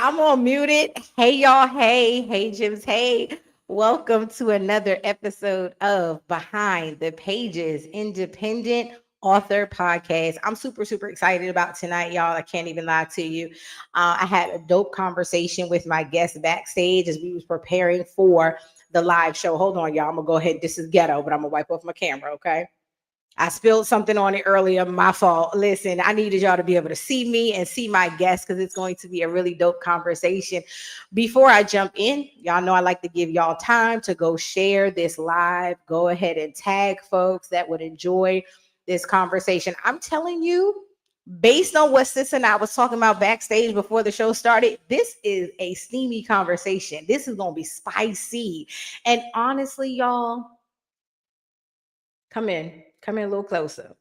I'm on muted. Hey, y'all. Hey, Jims. Hey, welcome to another episode of Behind the Pages Independent Author Podcast. I'm super excited about tonight, y'all. I can't even lie to you. I had a dope conversation with my guest backstage as we was preparing for the live show. Hold on, y'all. I'm gonna go ahead. This is ghetto, but I'm gonna wipe off my camera, okay? I spilled something on it earlier. My fault. Listen, I needed y'all to be able to see me and see my guests because it's going to be a really dope conversation. Before I jump in, y'all know I like to give y'all time to go share this live. Go ahead and tag folks that would enjoy this conversation. I'm telling you, based on what Sis and I was talking about backstage before the show started, this is a steamy conversation. This is going to be spicy. And honestly, y'all, come in a little closer.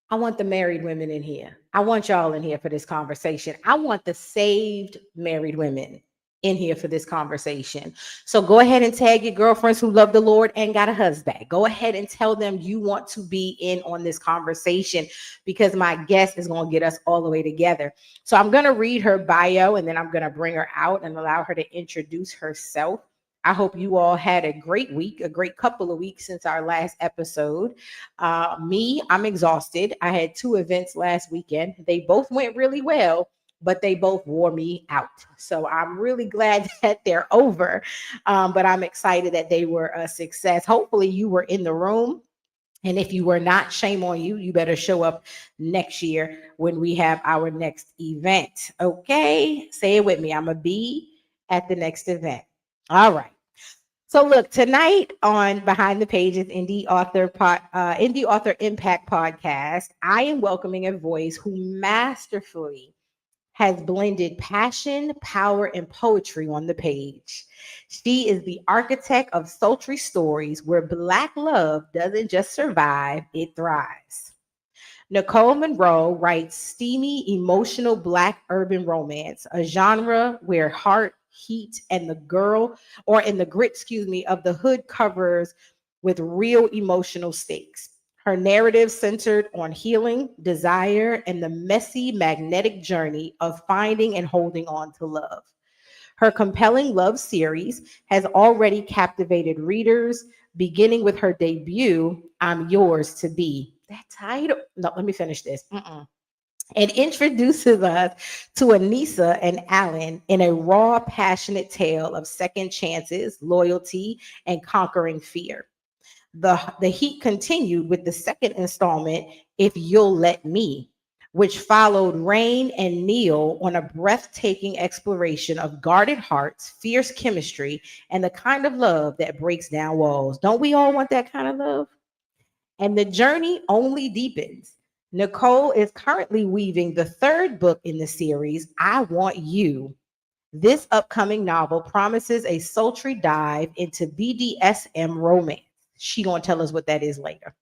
I want the married women in here. I want y'all in here for this conversation. I want the saved married women in here for this conversation. So go ahead and tag your girlfriends who love the Lord and got a husband. Go ahead and tell them you want to be in on this conversation because my guest is going to get us all the way together. So I'm going to read her bio and then I'm going to bring her out and allow her to introduce herself. I hope you all had a great week, a great couple of weeks since our last episode. I'm exhausted. I had two events last weekend. They both went really well, but they both wore me out. So I'm really glad that they're over. But I'm excited that they were a success. Hopefully you were in the room. And if you were not, shame on you. You better show up next year when we have our next event. Okay. Say it with me. I'm going to be at the next event. All right. So look, tonight on Behind the Pages Indie Author Impact Podcast, I am welcoming a voice who masterfully has blended passion, power, and poetry on the page. She is the architect of sultry stories where Black love doesn't just survive, it thrives. Nicole Monroe writes steamy, emotional Black urban romance, a genre where heart, heat, and the grit, of the hood covers with real emotional stakes. Her narrative centered on healing, desire, and the messy, magnetic journey of finding and holding on to love. Her compelling love series has already captivated readers, beginning with her debut, I'm Yours to Be. That title, no, let me finish this. And introduces us to Anissa and Alan in a raw, passionate tale of second chances, loyalty, and conquering fear. The heat continued with the second installment, If You'll Let Me, which followed Rain and Neil on a breathtaking exploration of guarded hearts, fierce chemistry, and the kind of love that breaks down walls. Don't we all want that kind of love? And the journey only deepens. Nicole is currently weaving the third book in the series, I Want You. This upcoming novel promises a sultry dive into BDSM romance. She gonna tell us what that is later.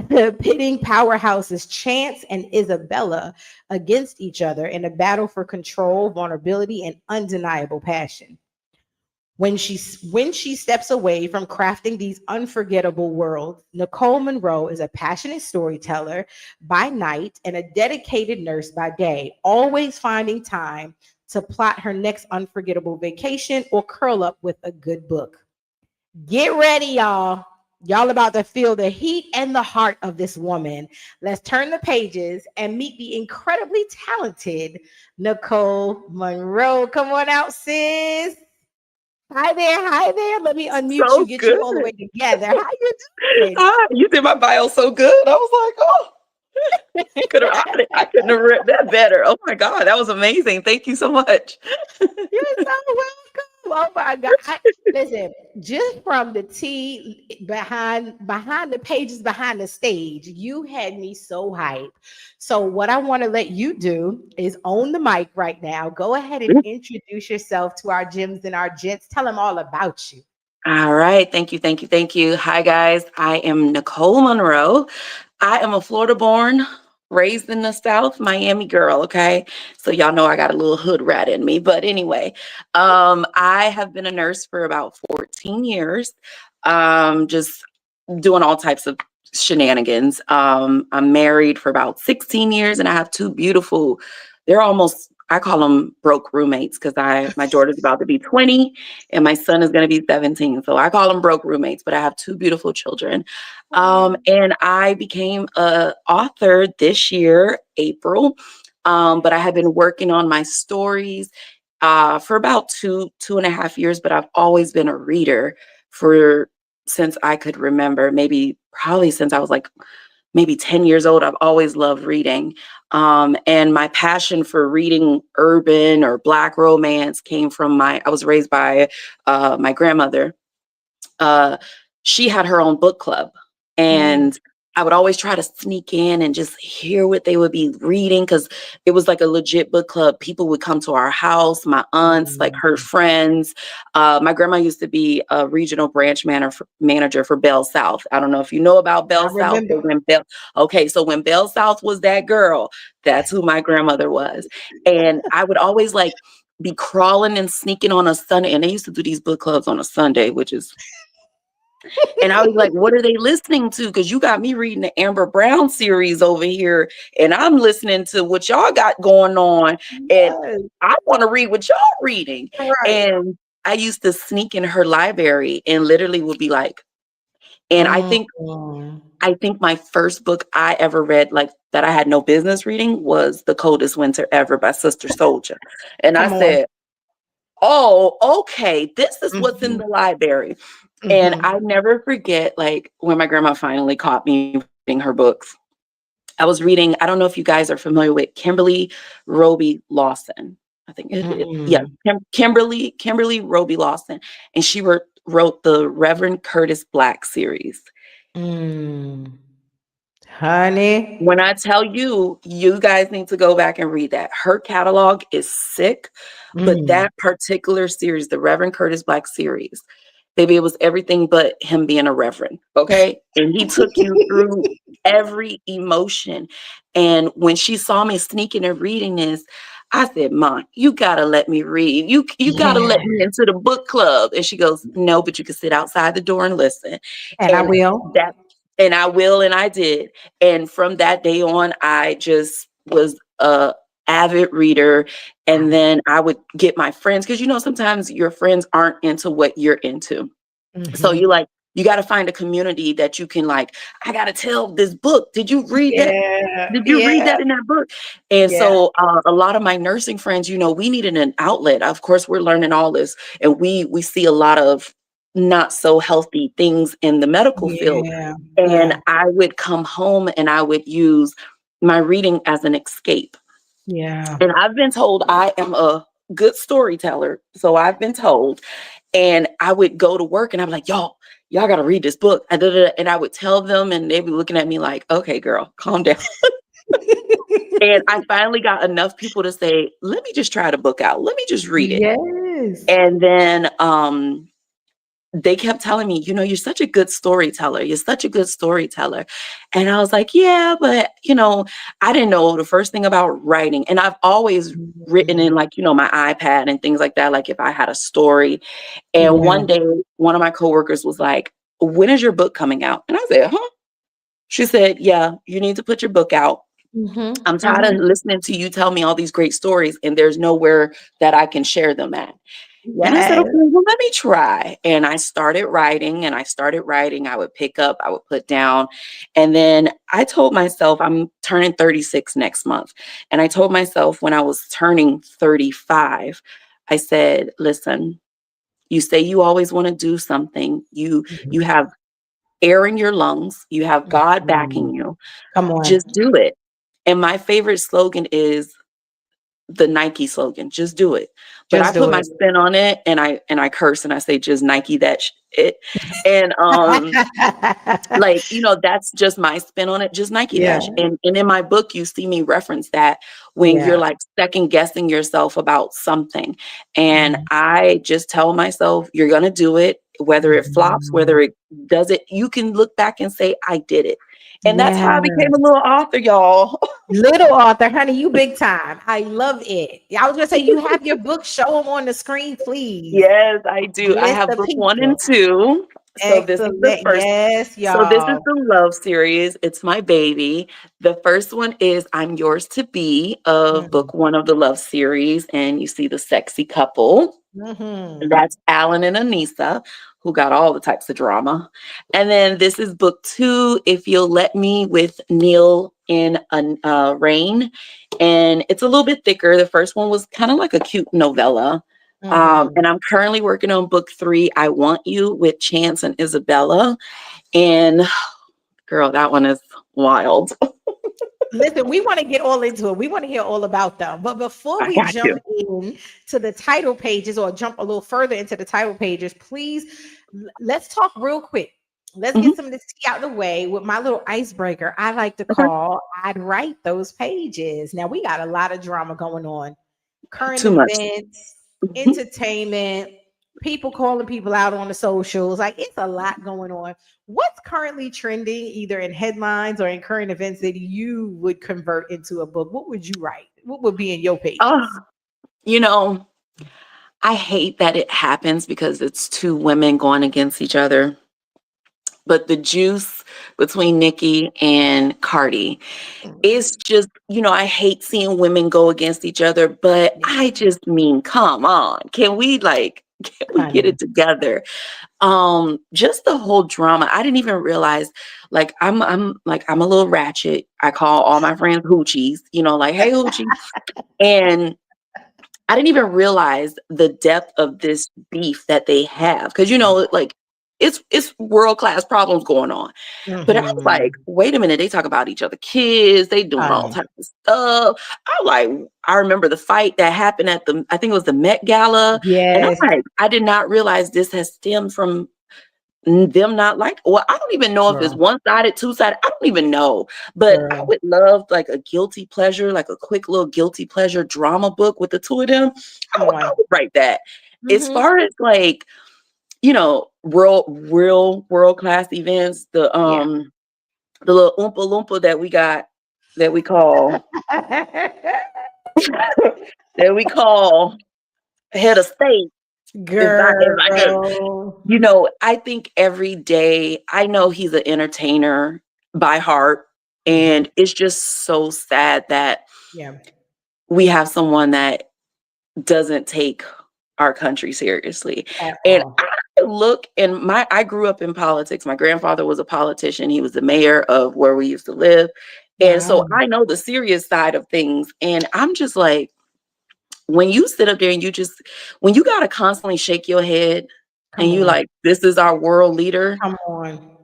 Pitting powerhouses Chance and Isabella against each other in a battle for control, vulnerability, and undeniable passion. When she steps away from crafting these unforgettable worlds, Nicole Monroe is a passionate storyteller by night and a dedicated nurse by day, always finding time to plot her next unforgettable vacation or curl up with a good book. Get ready, y'all. Y'all about to feel the heat and the heart of this woman. Let's turn the pages and meet the incredibly talented Nicole Monroe. Come on out, sis. Hi there, hi there. Let me unmute you, So get you good. all the way together. How you doing? You did my bio so good. I was like, oh, could have I couldn't have read that better. Oh my God, that was amazing. Thank you so much. You're so welcome. Oh my God. Listen, just from the tea behind the pages, behind the stage, you had me so hyped. So what I want to let you do is own the mic right now. Go ahead and introduce yourself to our gyms and our gents. Tell them all about you. All right. Thank you. Thank you. Thank you. Hi, guys. I am Nicole Monroe. I am a Florida born, raised in the South, Miami girl. Okay. So y'all know I got a little hood rat in me. But anyway, I have been a nurse for about 14 years, just doing all types of shenanigans. I'm married for about 16 years and I have two beautiful they're almost, I call them broke roommates because my daughter's about to be 20 and my son is going to be 17. So I call them broke roommates, but I have two beautiful children. And I became a author this year, April. But I have been working on my stories for about 2.5 years, but I've always been a reader for since I could remember, maybe probably since I was like maybe 10 years old. I've always loved reading. And my passion for reading urban or Black romance came from I was raised by my grandmother. uh, she had her own book club, and I would always try to sneak in and just hear what they would be reading because it was like a legit book club. People would come to our house, my aunts, like her friends. My grandma used to be a regional branch manager for Bell South. I don't know if you know about I Bell South, remember. but okay, so when Bell South was that girl, that's who my grandmother was. And I would always like be crawling and sneaking on a Sunday, and they used to do these book clubs on a Sunday, which is and I was like, what are they listening to? Because you got me reading the Amber Brown series over here, and I'm listening to what y'all got going on. And Yes, I want to read what y'all reading. right. And I used to sneak in her library and literally would be like, and Mm. I think my first book I ever read, like that I had no business reading, was The Coldest Winter Ever by Sister Soldier. And I Come on. said, oh, okay, this is what's in Mhm, the library. And mhm, I never forget, like, when my grandma finally caught me reading her books. I was reading, I don't know if you guys are familiar with Kimberly Roby Lawson. I think yeah, mm, Kimberly Roby Lawson. And she wrote the Reverend Curtis Black series. mm. Honey. When I tell you, you guys need to go back and read that. Her catalog is sick, but Mm. that particular series, the Reverend Curtis Black series, baby, it was everything but him being a reverend. Okay. And he took you through every emotion. And when she saw me sneaking and reading this, I said, Mom, you gotta let me read. You gotta Yeah, let me into the book club. And she goes, no, but you can sit outside the door and listen. and I And will. that and I will, and I did. And from that day on, I just was a avid reader. And then I would get my friends, because sometimes your friends aren't into what you're into. So Mhm. you got to find a community that you can like, I got to tell this book. Did you read that? Yeah, Did you read yeah, that in that book? And yeah, so a lot of my nursing friends, we needed an outlet. Of course, we're learning all this, and we see a lot of not so healthy things in the medical field. yeah, And yeah, I would come home and I would use my reading as an escape. yeah. And I've been told I am a good storyteller. So I've been told. And I would go to work and I'm like, y'all got to read this book. And I would tell them, and they'd be looking at me like, okay, girl, calm down. And I finally got enough people to say, let me just try the book out. Let me just read it. Yes. And then they kept telling me, you're such a good storyteller. You're such a good storyteller. And I was like, yeah, but, I didn't know the first thing about writing. And I've always written Mhm. in like, my iPad and things like that. Like if I had a story. And Yeah. one day, one of my coworkers was like, when is your book coming out? And I said, huh? She said, yeah, you need to put your book out. Mhm, I'm tired of mhm. listening to you tell me all these great stories and there's nowhere that I can share them at. And I said, okay, Yes. well, let me try. And I started writing and I started writing. I would pick up, I would put down. And then I told myself, I'm turning 36 next month. And I told myself when I was turning 35, I said, listen, you say you always want to do something. You Mhm, have air in your lungs. You have God mhm. backing you. Come on. Just do it. And my favorite slogan is the Nike slogan, just do it. But I Just put do my it. spin on it, and I curse and I say just Nike that it. And like, that's just my spin on it, just Nike Yeah, Dash. And in my book, you see me reference that when you're yeah. like second guessing yourself about something. And Mhm, I just tell myself, you're gonna do it, whether it flops, whether mhm. it does it, you can look back and say, I did it. And that's how I became a Yes. little author, y'all. Little author, honey, you big time. I love it. I was gonna say you have your book, show them on the screen, please. Yes, I do. I Bless have the book one and people. two. So this is the Excellent. first. Yes, So this is y'all. the love series. It's my baby. The first one is I'm Yours to Be of Mhm. book one of the love series. And you see the sexy couple. Mhm. That's Alan and Anissa, who got all the types of drama. And then this is book two, If You'll Let Me, with Neil and Rain. And it's a little bit thicker. The first one was kind of like a cute novella. Mhm. And I'm currently working on book three, I Want You, with Chance and Isabella. And girl, that one is wild. Listen, we want to get all into it. We want to hear all about them. But before I we got jump you. in to the title pages or jump a little further into the title pages, please let's talk real quick. Let's Mhm. get some of this tea out of the way with my little icebreaker I like to Okay. call I'd write those pages. Now we got a lot of drama going on. Current Too much. events, Mhm. entertainment, people calling people out on the socials. Like it's a lot going on. What's currently trending, either in headlines or in current events, that you would convert into a book? What would you write? What would be in your Oh, pages? you know, I hate that it happens because it's two women going against each other. But the juice between Nikki and Cardi is just, I hate seeing women go against each other, but I just mean, come on. Can we get Honey, it together? Just the whole drama. I didn't even realize, like, I'm a little ratchet. I call all my friends hoochies, like, hey hoochie. And I didn't even realize the depth of this beef that they have. Cause like it's world class problems going on. But I was like, mhm, wait a minute, they talk about each other kids, they doing all honey, types of stuff. I'm like, I remember the fight that happened at I think it was the Met Gala. And I'm yes, like, I did not realize this has stemmed from them not like, well, I don't even know if it's girl, one-sided, two-sided. I don't even know. But I girl, would love like a guilty pleasure, like a quick little guilty pleasure drama book with the two of them. come I on, would write that. As hmm, far as like, real world class events, yeah. the little oompa loompa that we got that we call that we call head of state. If I could, Girl, I think every day I know he's an entertainer by heart. mhm, And it's just so sad that yeah, we have someone that doesn't take our country seriously. at And all. I look and I grew up in politics. My grandfather was a politician. He was the mayor of where we used to live. And so Wow, I know the serious side of things. And I'm just like, when you sit up there and when you gotta constantly shake your head and come you on, like, this is our world leader, come on,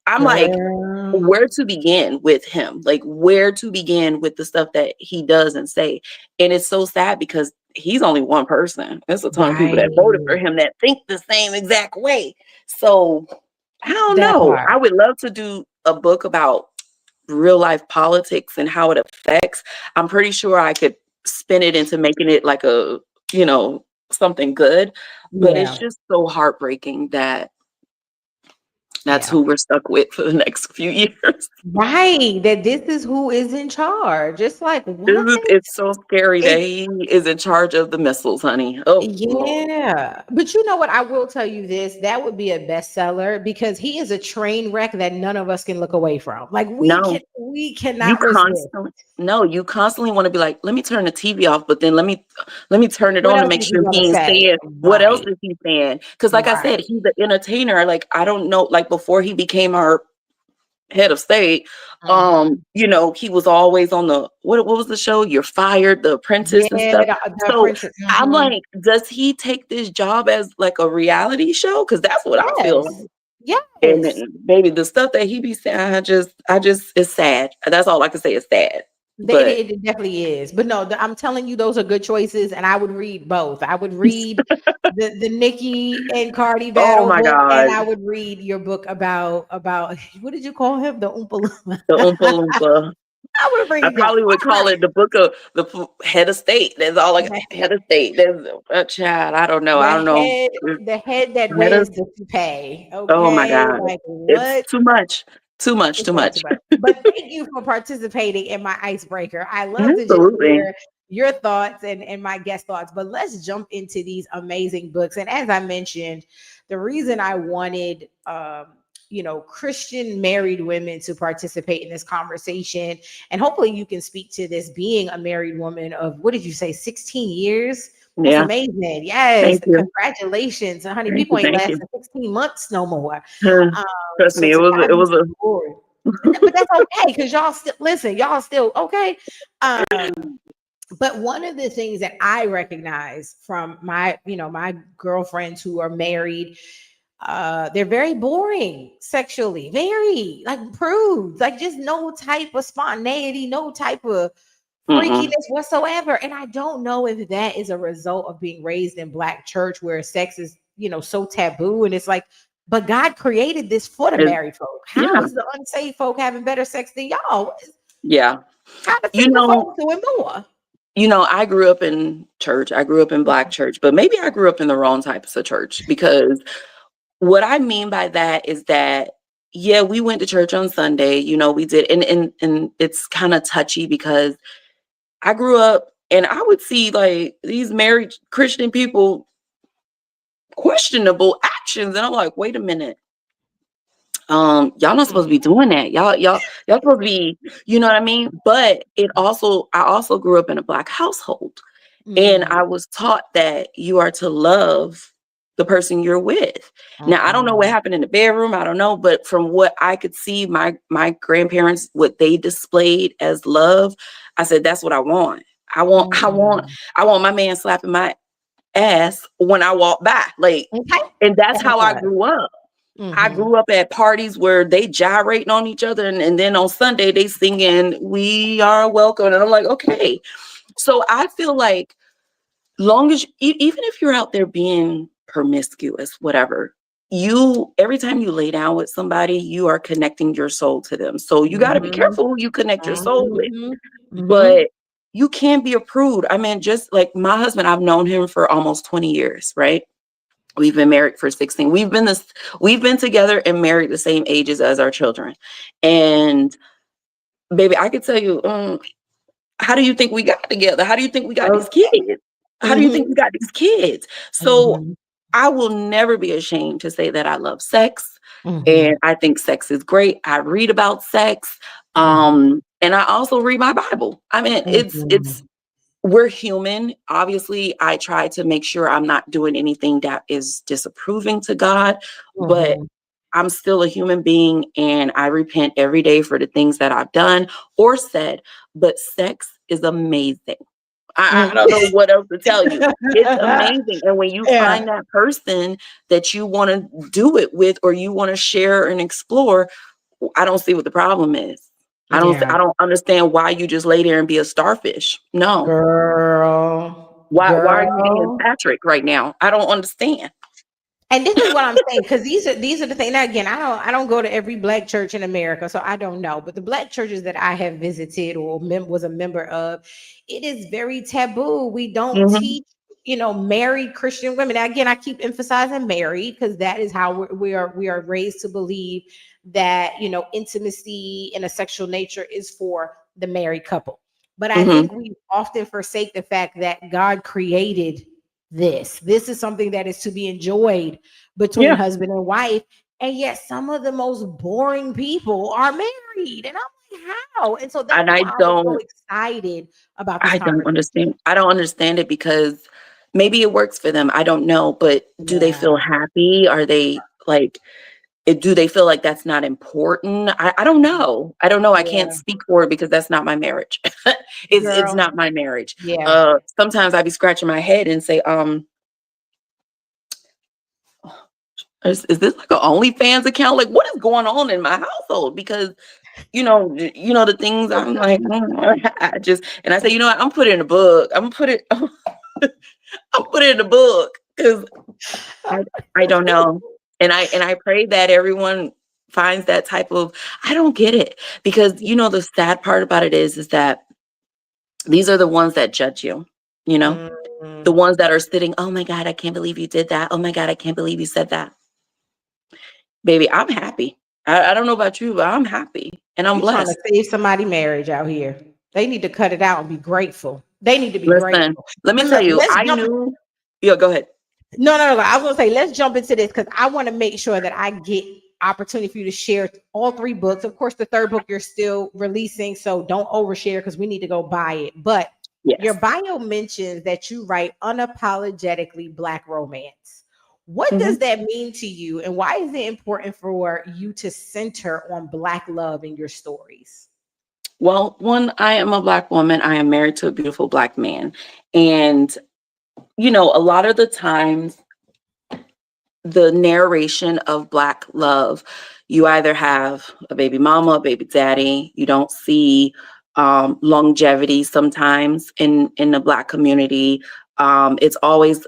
I'm like, girl. where to begin with him? Like, where to begin with the stuff that he does and say? And it's so sad because he's only one person. There's a ton of people that voted for Right. him that think the same exact way. So I don't That know. part. I would love to do a book about real life politics and how it affects. I'm pretty sure I could spin it into making it like you know, something good. But it's Yeah. just so heartbreaking that that's Yeah. who we're stuck with for the next few years. Right. That this is who is in charge. It's like, what? It's so scary that It he is in charge of the missiles, honey. Oh Lord. yeah. But you know what? I will tell you this. That would be a bestseller because he is a train wreck that none of us can look away from. Like No, we you cannot resist. constantly you constantly want to be like, let me turn the TV off, but then let me turn it What on to else make is he sure gonna he ain't say? saying what else Right. is he saying? Because like I said, Right. he's an entertainer. Like I don't know, like before he became our head of state, Mhm. he was always on the what was the show? You're Fired, The Apprentice Yeah, and stuff. the So apprentice. I'm Mhm. like, does he take this job as like a reality show? Because that's what I feel Yes. like. And Yes. then, baby, the stuff that he be saying, it's sad. That's all I can say is sad. But It definitely is. But no, I'm telling you, those are good choices, and I would read both. I would read the Nicki and Cardi oh battle my book, and God, I would read your book about what did you call him? The Oompa Loompa. the Oompa Loompa. I would I read that. probably would All call it the book of the head of state. That's all like right. head of state. There's a child. I don't know. I The don't know. head, the head that Head of wears the toupee. oh my Okay, God. like It's what? too much. Too much, It's too way too much. much. But thank you for participating in my icebreaker. I love to just Absolutely. hear your thoughts and my guest thoughts. But let's jump into these amazing books. And as I mentioned, the reason I wanted Christian married women to participate in this conversation, and hopefully you can speak to this, being a married woman of, what did you say, 16 years? That's Yeah. amazing. Yes. Thank you. Congratulations, honey. Thank People you. ain't Thank you. lasting 16 months no more. Uh, Um, Trust so me, to God it be was the a glory. But that's okay, because y'all still listen, y'all still okay. But one of the things that I recognize from my girlfriends who are married, they're very boring sexually, very like prudes, like just no type of spontaneity, no type of mm-mm. freakiness whatsoever. And I don't know if that is a result of being raised in Black church where sex is, so taboo. And it's like, but God created this for the It- married folk. How yeah, is the unsaved folk having better sex than y'all? yeah. How the You single know, folk doing more? I grew up in church. I grew up in Black church, but maybe I grew up in the wrong types of church, because what I mean by that is that, yeah, we went to church on Sunday, we did. And it's kind of touchy because I grew up and I would see like these married Christian people questionable actions. And I'm like, wait a minute. Y'all not supposed to be doing that. Y'all supposed to be, you know what I mean? But I also grew up in a Black household. And Mm-hmm. I was taught that you are to love the person you're with. Now, I don't know what Mm-mm. happened in the bedroom. I don't know. But from what I could see, my grandparents, what they displayed as love, I said, that's what I want. Mm-mm. I want my man slapping my ass when I walk by. Like, Okay. and that's That how I part. grew up. I Mm-hmm. grew up at parties where they gyrating on each other. And then on Sunday, they singing, "We Are Welcome." And I'm like, okay. So I feel like, long as even if you're out there being promiscuous, whatever, every time you lay down with somebody, you are connecting your soul to them. So you got to be Mm-hmm. careful who you connect your soul with. Mm-hmm. Mm-hmm. But you can't be a prude. I mean, just like my husband, I've known him for almost 20 years, right? We've been married for 16. We've been together and married the same ages as our children. And baby, I could tell you, how do you think we got together? How do you think we got these Okay. kids? How do you think Mm-hmm. we got these kids? So Mm-hmm. I will never be ashamed to say that I love sex, Mm-hmm. and I think sex is great. I read about sex. Mm-hmm. And I also read my Bible. I mean, it's Mm-hmm. we're human. Obviously, I try to make sure I'm not doing anything that is disapproving to God, but Mm-hmm. I'm still a human being and I repent every day for the things that I've done or said. But sex is amazing. I don't know what else to tell you. It's amazing. And when you Yeah. find that person that you want to do it with or you want to share and explore, I don't see what the problem is. Yeah. I don't understand why you just lay there and be a starfish. No. Girl. Why are you being Girl. Patrick right now? I don't understand. And this is what I'm saying, because these are the things. Now, again, I don't go to every Black church in America, so I don't know. But the Black churches that I have visited or was a member of, it is very taboo. We don't Mhm. teach, married Christian women. Now, again, I keep emphasizing married because that is how we are raised to believe that intimacy in a sexual nature is for the married couple. But I Mhm. think we often forsake the fact that God created this. This is something that is to be enjoyed between Yeah. husband and wife. And yet some of the most boring people are married. And I'm like, how? And so And that's why I was so excited about this conversation. I don't understand it because maybe it works for them. I don't know, but do they feel Yeah. happy? Are they like do they feel like that's not important? I don't know. I don't know. I can't Yeah. speak for it because that's not my marriage. It's Girl. not my marriage. Yeah. Sometimes I be scratching my head and say, is this like an OnlyFans account? Like, what is going on in my household? Because the things I'm like, I just, and I say, you know what? I'm put it in a book. I'm put it in a book because I, I don't know. And I pray that everyone finds that type of, I don't get it because, the sad part about it is that these are the ones that judge you, you know, the Mm. ones that are sitting, oh my God, I can't believe you did that. Oh my God, I can't believe you said that. Baby, I'm happy. I don't know about you, but I'm happy and I'm You trying to blessed. save somebody marriage out here. They need to cut it out and be grateful. They need to be Listen, grateful. let me But tell look, you, let's I jump. knew. Yeah, go ahead. No, no, no. I was gonna say let's jump into this because I want to make sure that I get opportunity for you to share all three books. Of course, the third book you're still releasing, so don't overshare because we need to go buy it. But your Yes. bio mentions that you write unapologetically Black romance. What Mhm. does that mean to you, and why is it important for you to center on Black love in your stories? Well, one, I am a Black woman. I am married to a beautiful Black man. And, a lot of the times, the narration of Black love, you either have a baby mama, a baby daddy. You don't see longevity sometimes in the Black community. It's always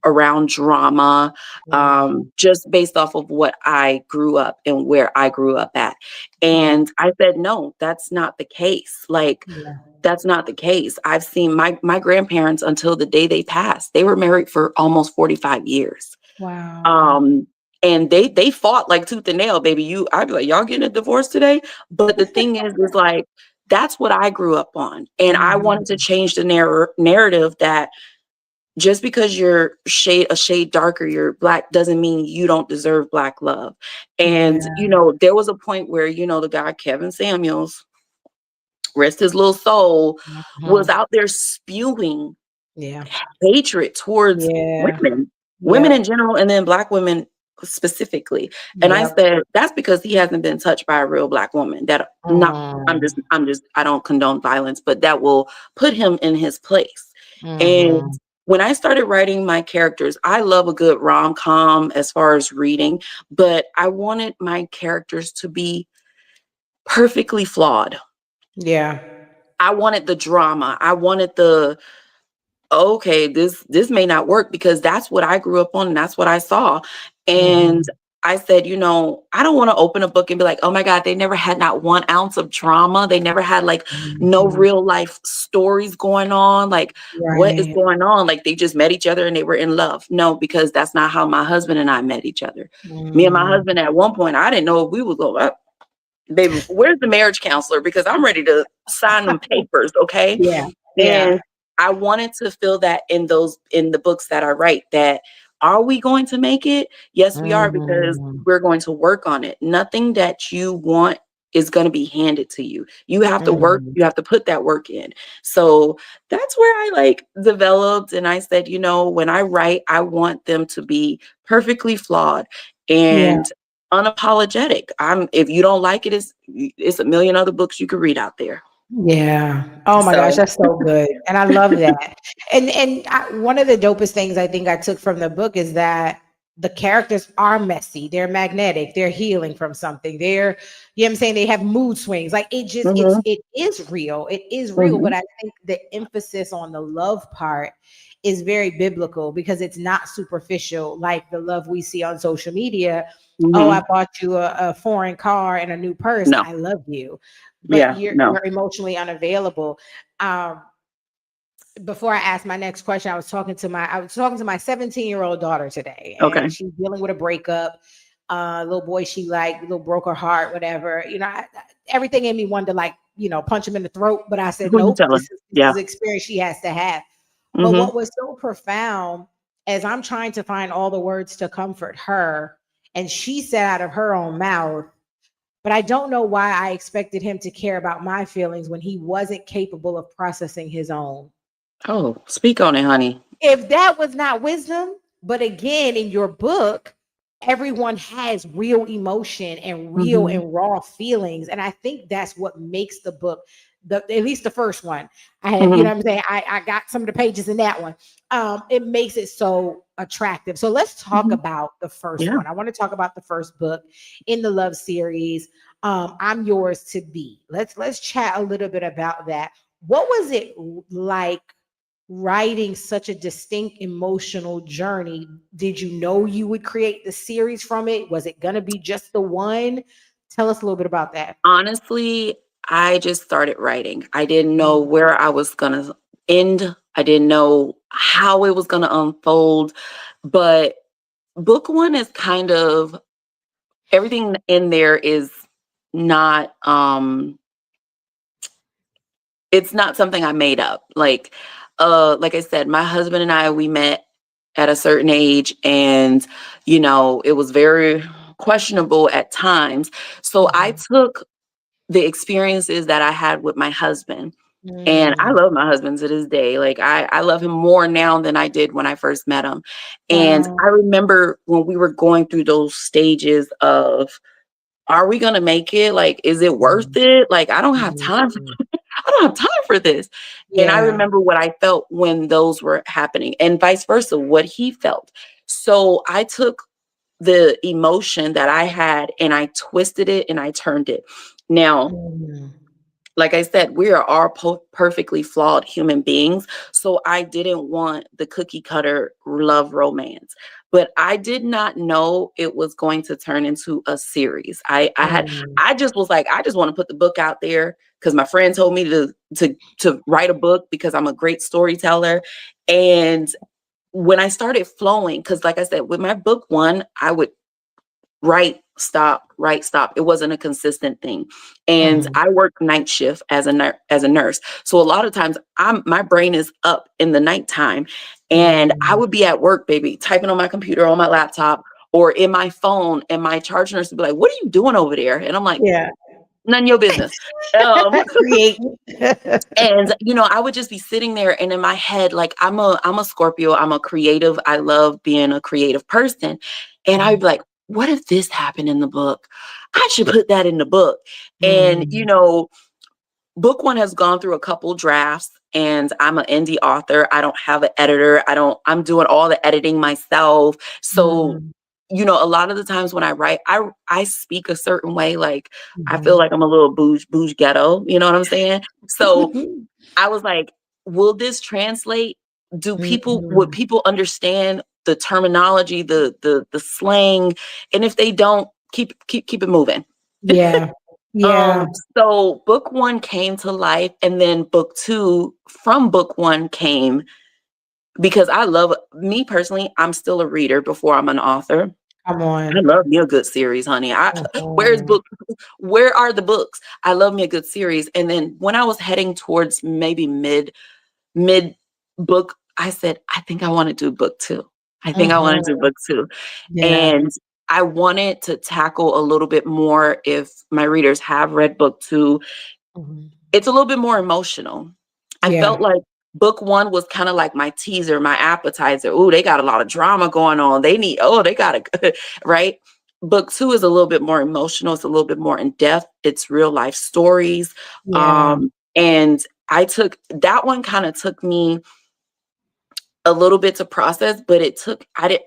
around drama, Mhm. just based off of what I grew up and where I grew up at. Yeah, And I said, no, that's not the case. Like, yeah. that's not the case. I've seen my grandparents until the day they passed. They were married for almost 45 years. Wow. Um, and they fought like tooth and nail, baby. I'd be like, y'all getting a divorce today? But the thing is like that's what I grew up on, and I wanted to Mhm. change the narrative that just because you're a shade darker, you're Black, doesn't mean you don't deserve Black love. And Yeah. there was a point where the guy Kevin Samuels, rest his little soul, was Mhm. out there spewing Yeah. hatred towards Yeah. women in Yep. general, and then Black women specifically. And I Yep. said, that's because he hasn't been touched by a real Black woman. That not, Mm. I don't condone violence, but that will put him in his place. And Mhm. when I started writing my characters, I love a good rom-com as far as reading, but I wanted my characters to be perfectly flawed. Yeah. I wanted the drama. I wanted the okay, this may not work because that's what I grew up on and that's what I saw. And Mhm. I said, I don't want to open a book and be like, oh my God, they never had not 1 ounce of drama. They never had like no Mhm. real life stories going on. Like, what is Right. going on? Like, they just met each other and they were in love. No, because that's not how my husband and I met each other. Me and my Mm. husband at one point, I didn't know if we was going, baby, where's the marriage counselor? Because I'm ready to sign them papers, okay? Yeah. And Yeah. I wanted to feel that in the books that I write, that are we going to make it? Yes, we are, because Mhm. we're going to work on it. Nothing that you want is going to be handed to you. You have to work, Mhm. you have to put that work in. So that's where I like developed, and I said, when I write, I want them to be perfectly flawed Yeah. and unapologetic. If you don't like it, it's a million other books you could read out there. Yeah. Oh my gosh, So, that's so good. And I love that. One of the dopest things I think I took from the book is that the characters are messy. They're magnetic. They're healing from something. You know what I'm saying? They have mood swings. Like mhm, it is real. It is real. mhm, But I think the emphasis on the love part is very biblical because it's not superficial like the love we see on social media. Oh, I mhm. bought you a foreign car and a new purse. No. I love you, but Yeah, no. you're emotionally unavailable. Um, Before I ask my next question, I was talking to my 17-year-old daughter today, Okay. and she's dealing with a breakup. Little boy she like, little broke her heart, whatever. Everything in me wanted to like, punch him in the throat, but I said, Who you nope, telling? this Yeah. is experience she has to have. But Mhm. what was so profound as I'm trying to find all the words to comfort her, and she said out of her own mouth, but I don't know why I expected him to care about my feelings when he wasn't capable of processing his own. Oh, speak on it, honey. If that was not wisdom, but again, in your book, everyone has real emotion and real Mhm, and raw feelings. And I think that's what makes the book, at least the first one. I have, mhm. what I'm saying? I got some of the pages in that one. It makes it so attractive. So let's talk Mhm. about the first Yeah. one. I want to talk about the first book in the love series. I'm yours to be. Let's chat a little bit about that. What was it like writing such a distinct emotional journey? Did you know you would create the series from it? Was it going to be just the one? Tell us a little bit about that. Honestly, I just started writing. I didn't know Mm. where I was gonna end. I didn't know how it was gonna unfold. But book one is kind of everything in there is not it's not something I made up. Like I said, my husband and I, we met at a certain age, and it was very questionable at times. So I Mhm. took the experiences that I had with my husband, and I Mm. love my husband to this day. Like I love him more now than I did when I first met him. And Wow. I remember when we were going through those stages of, are we gonna make it? Like, is it worth Mhm. it? Like, I don't have time. Mhm. I don't have time for this. And I Yeah. remember what I felt when those were happening, and vice versa, what he felt. So I took the emotion that I had and I twisted it and I turned it. Now, Mm. like I said, we are all perfectly flawed human beings. So I didn't want the cookie cutter love romance. But I did not know it was going to turn into a series. Mm. I just was like, I just want to put the book out there because my friend told me to write a book because I'm a great storyteller. And when I started flowing, because like I said, with my book one, I would write, stop. It wasn't a consistent thing. And Mhm. I work night shift as a nurse. So a lot of times my brain is up in the nighttime, and I Mm. would be at work, baby, typing on my computer, on my laptop, or in my phone, and my charge nurse would be like, "What are you doing over there?" And I'm like, Yeah. "None of your business." Um, Creating. and I would just be sitting there, and in my head, like I'm a Scorpio, I'm a creative, I love being a creative person. And I'd Mhm. be like, what if this happened in the book? I should put that in the book. And Mm. book one has gone through a couple drafts, and I'm an indie author. I don't have an editor. I'm doing all the editing myself. So Mm. a lot of the times when I write, I speak a certain way. Like I feel Mhm. like I'm a little bouge ghetto, you know what I'm saying? So I was like, will this translate? Would Mhm. people understand the terminology, the slang? And if they don't, keep it moving. Yeah. Yeah. So book one came to life, and then book two from book one came because I love me personally, I'm still a reader before I'm an author. Come I on. love me a good series, honey. Where's Mhm. book? Where are the books? I love me a good series. And then when I was heading towards maybe mid book, I said, I think I want to do book two. I think I want to do Mhm. book two. Yeah. And I wanted to tackle a little bit more. If my readers have read book two, Mhm. it's a little bit more emotional. I felt Yeah. like book one was kind of like my teaser, my appetizer. Oh, they got a lot of drama going on. They got a, right? Book two is a little bit more emotional. It's a little bit more in depth. It's real life stories. Yeah. And that one kind of took me a little bit to process, but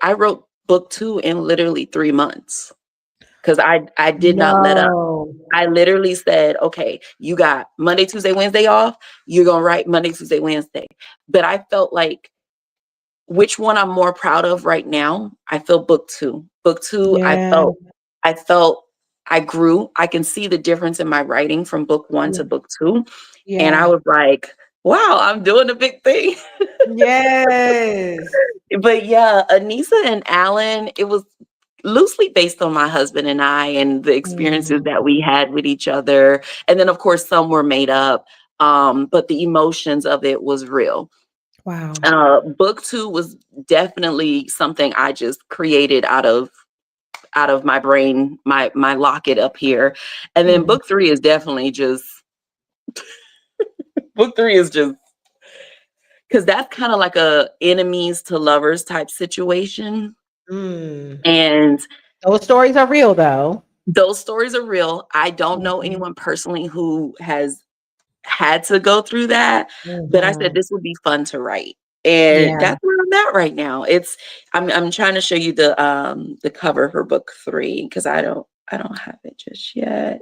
I wrote book two in literally 3 months because I did not let up. No. I literally said, okay, you got Monday, Tuesday, Wednesday off. You're going to write Monday, Tuesday, Wednesday. But I felt like which one I'm more proud of right now. I feel book two. Book two, Yeah. I felt I grew. I can see the difference in my writing from book one Yeah. to book two. And I Yeah. was like, wow, I'm doing a big thing. Yes. But yeah, Anissa and Alan, it was loosely based on my husband and I and the experiences Mm. that we had with each other. And then of course some were made up. But the emotions of it was real. Wow. Book two was definitely something I just created out of my brain, my locket up here. And then Mm. book three is definitely just book three is just because that's kind of like a enemies to lovers type situation. Mm. And Those stories are real though. those stories are real. I don't know Mhm. anyone personally who has had to go through that, but I said Mhm. this would be fun to write. And Yeah. that's where I'm at right now. I'm trying to show you the cover for book three because I don't have it just yet.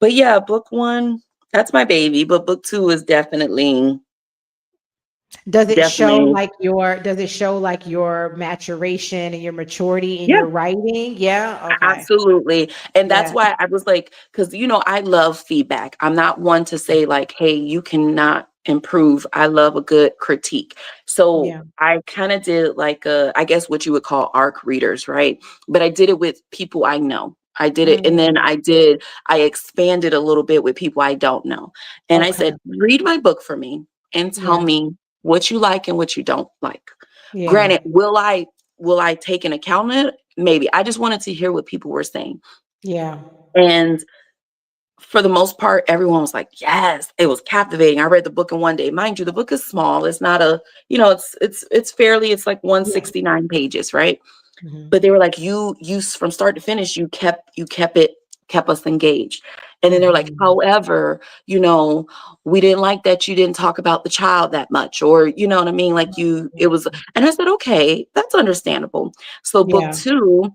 But yeah, book one, that's my baby, but book two is definitely definitely Does it show like your maturation and your maturity in yeah. your writing? Yeah. Okay. Absolutely. And that's Yeah. why I was like, because, I love feedback. I'm not one to say, like, hey, you cannot improve. I love a good critique. So Yeah. I kind of did like I guess what you would call arc readers, right? But I did it with people I know. I did it. And then Mm, I expanded a little bit with people I don't know. And I okay. said, read my book for me and tell Yeah. me what you like and what you don't like. Yeah. Granted, will I take an account of it? Maybe. I just wanted to hear what people were saying. Yeah. And for the most part, everyone was like, yes, it was captivating. I read the book in one day. Mind you, the book is small. It's not it's fairly, it's like Yeah. 169 pages, right? Mhm. But they were like, you from start to finish, kept us engaged. And then they're like, Mhm. however, we didn't like that you didn't talk about the child that much, or you know what I mean? Like it was, and I said, okay, that's understandable. So book Yeah. two,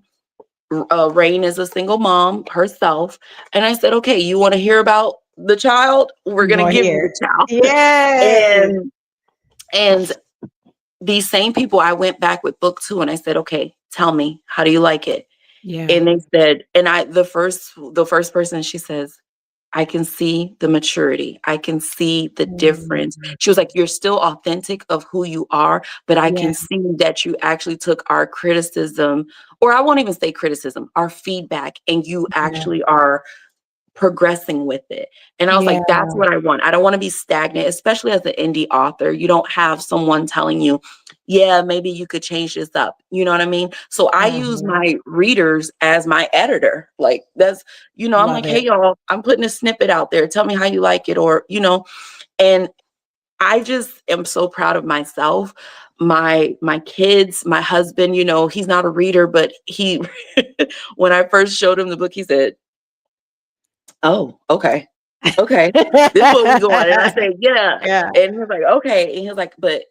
Rain is a single mom herself. And I said, okay, you want to hear about the child? We're You going to want to give you hear the it? child. Yes. And these same people, I went back with book two and I said, okay, tell me, how do you like it? Yeah. And they said, and the first person, she says, I can see the maturity. I can see the Mm. difference. She was like, you're still authentic of who you are, but I Yeah. can see that you actually took our criticism, or I won't even say criticism, our feedback, and you Yeah. actually are progressing with it. And I was Yeah. like, that's what I want. I don't want to be stagnant, especially as an indie author. You don't have someone telling you, yeah, maybe you could change this up. You know what I mean? So I use Mhm. my readers as my editor. Like I'm Love like, hey, it. y'all, I'm putting a snippet out there. Tell me how you like it. And I just am so proud of myself. My kids, my husband, he's not a reader, but he, when I first showed him the book, he said, oh, okay. Okay. This is what we going. And I said, yeah. Yeah. And he was like, okay. And he was like, but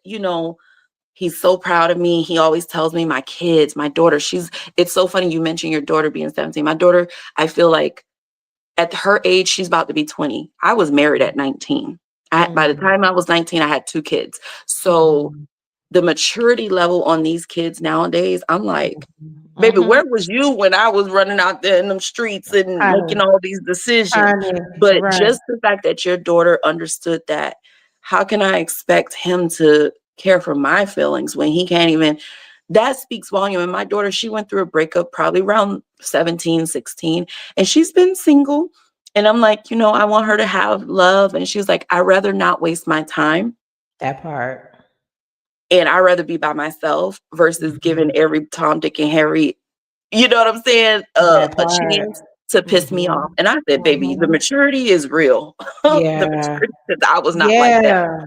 he's so proud of me. He always tells me my kids, my daughter, it's so funny you mentioned your daughter being 17. My daughter, I feel like at her age, she's about to be 20. I was married at 19. By the Mm. time I was 19, I had two kids. So Mhm. the maturity level on these kids nowadays, I'm like, Mhm. baby, Mhm. where was you when I was running out there in them streets and Honey, making all these decisions? honey, But right. just the fact that your daughter understood that, how can I expect him to care for my feelings when he can't even? That speaks volume. And my daughter, she went through a breakup probably around 17, 16, and she's been single. And I'm like, I want her to have love. And she's like, I'd rather not waste my time, That part. and I'd rather be by myself versus giving Mhm. every Tom, Dick, and Harry, you know what I'm saying, That a part. chance to piss me off. Mhm. And I said, baby, the Mhm. maturity is real. The Yeah. maturity, because I was not like that. Yeah.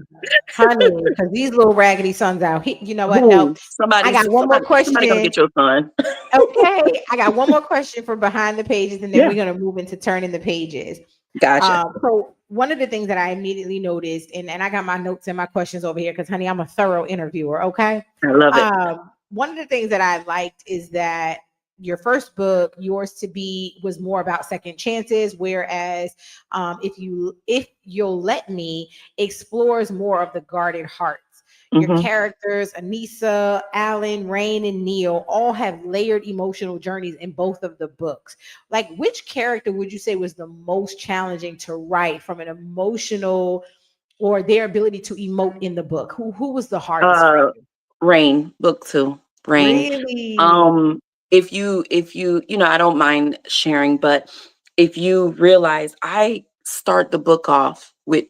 Honey, because these little raggedy sons out here, you know what? No, Who? I Somebody, got one more somebody come question. get your son. Okay, I got one more question for behind the pages, and then Yeah. we're gonna move into turning the pages. Gotcha. So one of the things that I immediately noticed, and I got my notes and my questions over here because, honey, I'm a thorough interviewer. Okay. I love it. One of the things that I liked is that your first book, Yours to Be, was more about second chances, whereas if you'll let me, explores more of the guarded hearts. Your Hmm. characters, Anissa, Alan, Rain, and Neil, all have layered emotional journeys in both of the books. Like, which character would you say was the most challenging to write from an emotional, or their ability to emote in the book? Who was the hardest for Uh, you? Rain, book two, Rain. Really? Um, if you, I don't mind sharing, but if you realize, I start the book off with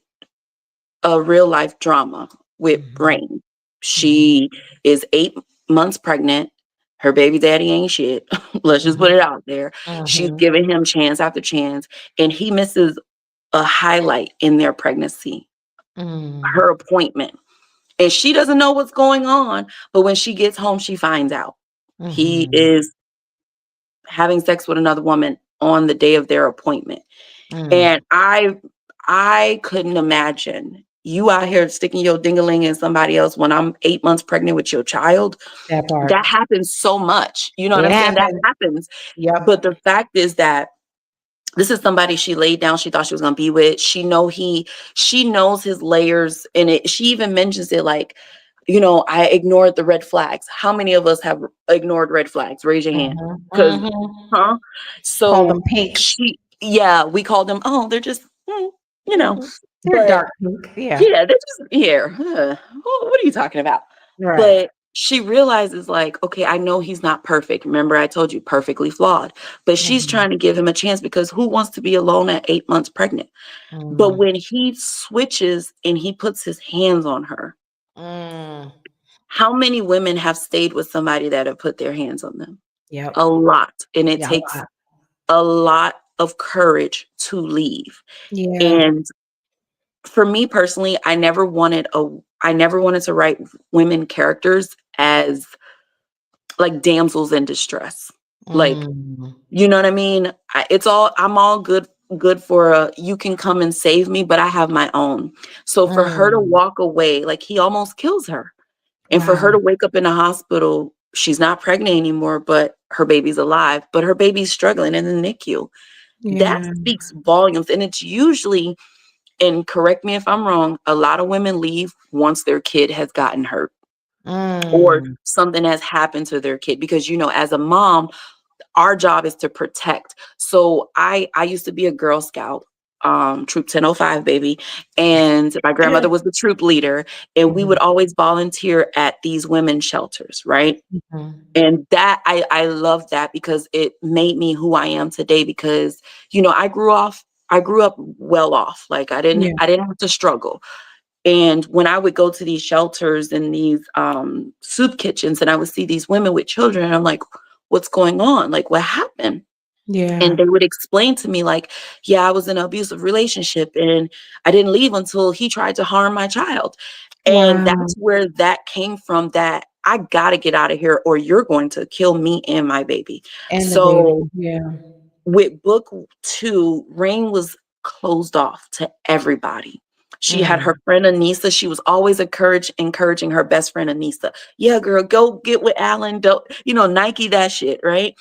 a real life drama with Mhm, Rain. mhm, She is 8 months pregnant. Her baby daddy ain't shit. Let's just put mhm, it out there. She's mhm, giving him chance after chance, and he misses a highlight in their pregnancy, mm, her appointment. And she doesn't know what's going on, but when she gets home, she finds out he mhm, is having sex with another woman on the day of their appointment. mm. And I couldn't imagine you out here sticking your dingaling in somebody else when I'm 8 months pregnant with your child. That That part. happens so much. You know what It I'm saying? That happened. happens. But Yep. the fact is that this is somebody she laid down, she thought she was gonna be with. She knows his layers, and she even mentions it like, I ignored the red flags. How many of us have ignored red flags? Raise your hand. Mhm, Cause mhm. huh? Call So them pinks. yeah, we call them, oh, they're just, you know, Mhm. They're but dark pink. Yeah. yeah, they're just here. What are you talking about? Right. But she realizes like, okay, I know he's not perfect. Remember, I told you perfectly flawed, but she's Mhm. trying to give him a chance because who wants to be alone at 8 months pregnant? But Mm. when he switches and he puts his hands on her, Mm. how many women have stayed with somebody that have put their hands on them? Yep. A lot. And it Yeah. takes a lot of courage to leave. Yeah. And for me personally, I never wanted to write women characters as like damsels in distress. Like, Mm. you know what I mean? I'm all good for you can come and save me, but I have my own. So for her to Mm. walk away, like he almost kills her. And for her Wow. to wake up in a hospital, she's not pregnant anymore, but her baby's alive, but her baby's struggling in the NICU. That Yeah. speaks volumes. And it's usually, and correct me if I'm wrong, a lot of women leave once their kid has gotten hurt or Mm. something has happened to their kid. Because, as a mom, our job is to protect. So I used to be a Girl Scout, troop 1005 baby, and my grandmother was the troop leader, and we would Mhm. always volunteer at these women's shelters, right? Mhm. And that I love that because it made me who I am today because I grew up well off. Like Yeah. I didn't have to struggle. And when I would go to these shelters and these soup kitchens and I would see these women with children, and I'm like, what's going on? Like, what happened? And Yeah. they would explain to me, like, yeah, I was in an abusive relationship and I didn't leave until he tried to harm my child. And Wow. that's where that came from, that I got to get out of here or you're going to kill me and my baby. And the So baby. Yeah. with book 2, Rain was closed off to everybody. She had her Mm. friend Anissa. She was always encouraging her best friend Anissa. Yeah, girl, go get with Alan. Don't, Nike that shit, right?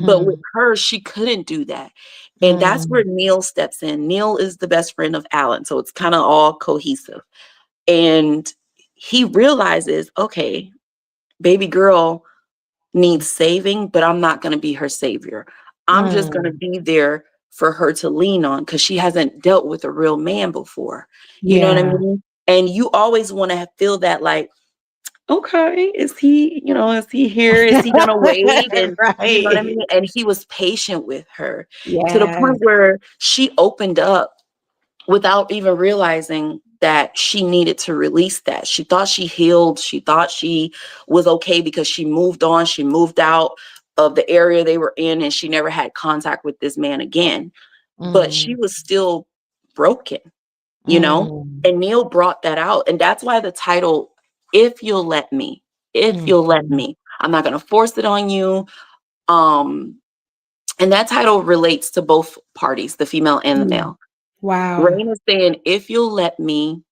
But with Mhm. her, she couldn't do that. And that's Mm. where Neil steps in. Neil is the best friend of Alan. So it's kind of all cohesive. And he realizes, okay, baby girl needs saving, but I'm not going to be her savior. I'm just going to Mm. be there for her to lean on because she hasn't dealt with a real man before. You know what I Yeah. mean? And you always want to feel that, like, okay, is he here? Is he gonna wait? And you know what I mean? Right. And he was patient with her to the point Yes. where she opened up without even realizing that she needed to release that. She thought she healed. She thought she was okay because she moved on. She moved out of the area they were in and she never had contact with this man again. But she Mm. was still broken, you know? Mm. And Neil brought that out. And that's why the title, If You'll Let Me, If You'll Let Mhm. Me. I'm not going to force it on you. Um, and that title relates to both parties, the female and the Mm. male. Wow. Rain is saying, if you'll let me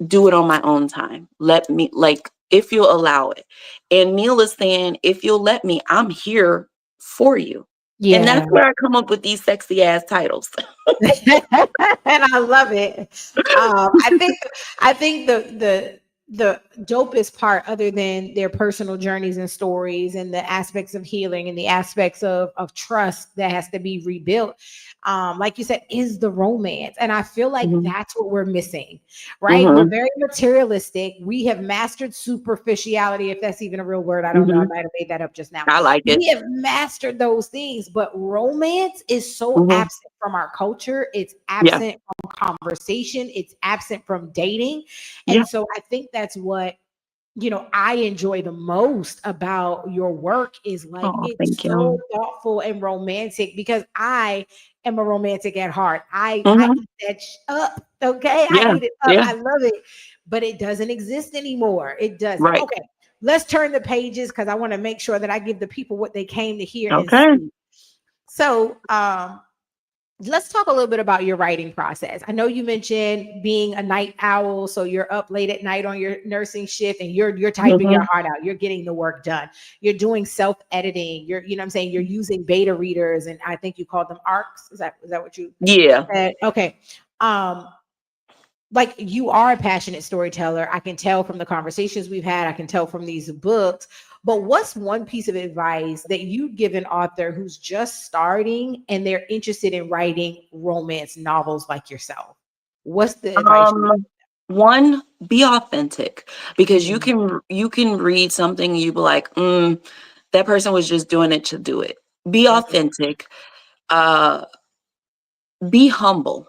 do it on my own time, let me, like, if you'll allow it. And Neil is saying, if you'll let me, I'm here for you. And Yeah. that's where I come up with these sexy ass titles. And I love it. I think the dopest part, other than their personal journeys and stories and the aspects of healing and the aspects of trust that has to be rebuilt, like you said, is the romance. And I feel like Mhm. that's what we're missing, right? We're Mhm. very materialistic. We have mastered superficiality, if that's even a real word. I don't know. I Mhm. might have made that up just now. I like it. We have mastered those things, but romance is so Mhm. absent from our culture. It's Yeah. absent from conversation. It's absent from dating. Yeah. And so I think that's what I enjoy the most about your work is like Oh, it's thank so you. thoughtful and romantic because I am a romantic at heart. I Mhm. eat that up. Okay. I Yeah. eat it up. Yeah. I love it. But it doesn't exist anymore. It doesn't. Right. Okay. Let's turn the pages because I want to make sure that I give the people what they came to hear and Okay. see. So let's talk a little bit about your writing process. I know you mentioned being a night owl, so you're up late at night on your nursing shift and you're typing your Mhm. heart out. You're getting the work done. You're doing self-editing. What I'm saying? You're using beta readers, and I think you called them ARCs. Is that what you Yeah. said? Okay. Um, like you are a passionate storyteller. I can tell from the conversations we've had, I can tell from these books. But what's one piece of advice that you'd give an author who's just starting and they're interested in writing romance novels like yourself? What's the advice you Um, would give? one, be authentic, because Mm, you can read something and you be like, that person was just doing it to do it. Be mm, authentic. Uh, be humble.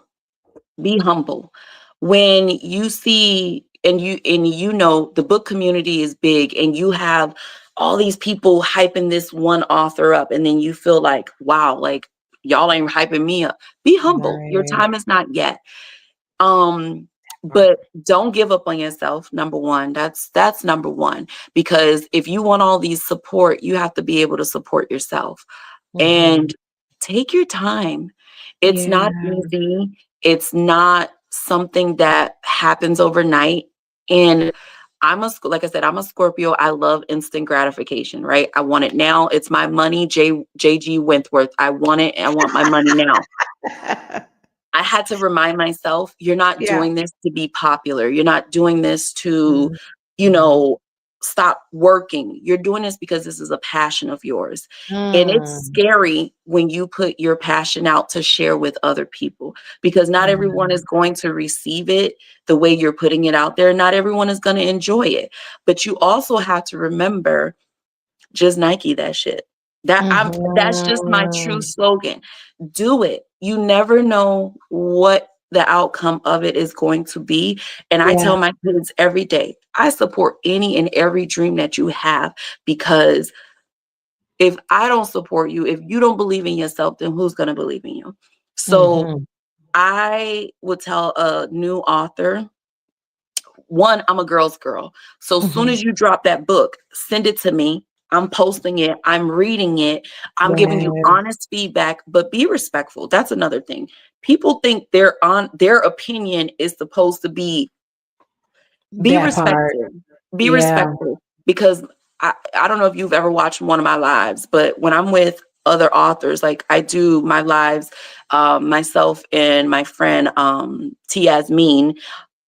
Be humble. When you see and you know the book community is big, and you have all these people hyping this one author up, and then you feel like, wow, like y'all ain't hyping me up. Be humble. Your right. time is not yet. Um, but don't give up on yourself. Number one, that's number one, because if you want all these support, you have to be able to support yourself. Hmm. And take your time. It's Yeah. not easy. It's not something that happens overnight. And like I said, I'm a Scorpio. I love instant gratification, right? I want it now. It's my money, JG Wentworth. I want it, and I want my money now. I had to remind myself, you're not Yeah. doing this to be popular. You're not doing this to, you Mhm. know, stop working. You're doing this because this is a passion of yours. And it's Mm. scary when you put your passion out to share with other people, because not everyone is Mm. going to receive it the way you're putting it out there. Not everyone is going to enjoy it. But you also have to remember, just Nike that shit. That's just my true Mhm. slogan. Do it. You never know what the outcome of it is going to be. And I Yeah. tell my kids every day, I support any and every dream that you have, because if I don't support you, if you don't believe in yourself, then who's going to believe in you? So Mhm. I would tell a new author, one, I'm a girl's girl. So soon Mhm. as you drop that book, send it to me. I'm posting it. I'm reading it. I'm giving you Yeah. honest feedback, but be respectful. That's another thing. People think their opinion is supposed to be That part. respectful. Be Yeah. respectful, because I don't know if you've ever watched one of my lives, but when I'm with other authors, like I do my lives, myself and my friend T Yasmin,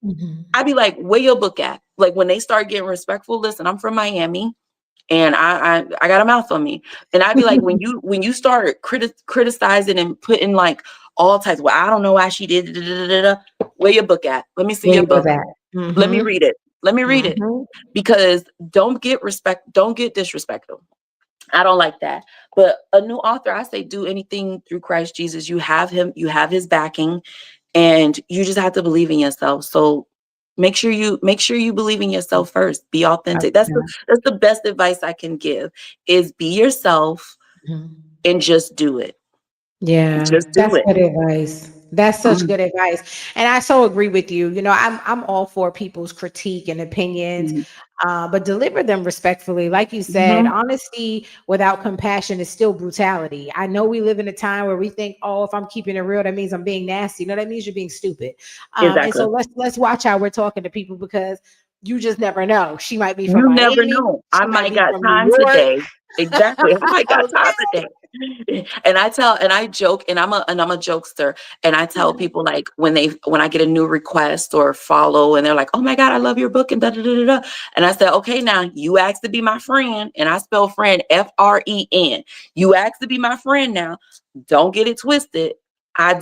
Mhm. I'd be like, where your book at? Like when they start getting respectful, listen, I'm from Miami, and I got a mouth on me. And I'd be like, when you start criticizing and putting like all types, well, I don't know why she did, da, da, da, da, da. Where your book at? Let me see Where your you was book. at. Let me Mhm. read it. Let me read it. Mhm. Because don't get disrespectful. I don't like that. But a new author, I say, do anything through Christ Jesus. You have him, you have his backing, and you just have to believe in yourself. So make sure you believe in yourself first. Be authentic. Okay. That's the best advice I can give, is be yourself Mhm. and just do it. Yeah, Just do that's it. good advice. That's such Mhm, good advice. And I so agree with you. You know, I'm all for people's critique and opinions, mhm, but deliver them respectfully. Like you said, mhm. honesty without compassion is still brutality. I know we live in a time where we think, oh, if I'm keeping it real, that means I'm being nasty. No, that means you're being stupid. And Exactly. so let's watch how we're talking to people, because you just never know. She might be from You never Miami. know. I She might might be got from New time York. today. Exactly. I might got time Okay. today. And I joke, and I'm a jokester. And I tell people, like, when I get a new request or follow, and they're like, oh my God, I love your book, and da da da da da. And I said, okay, now you asked to be my friend, and I spell friend FREN. You asked to be my friend now. Don't get it twisted. I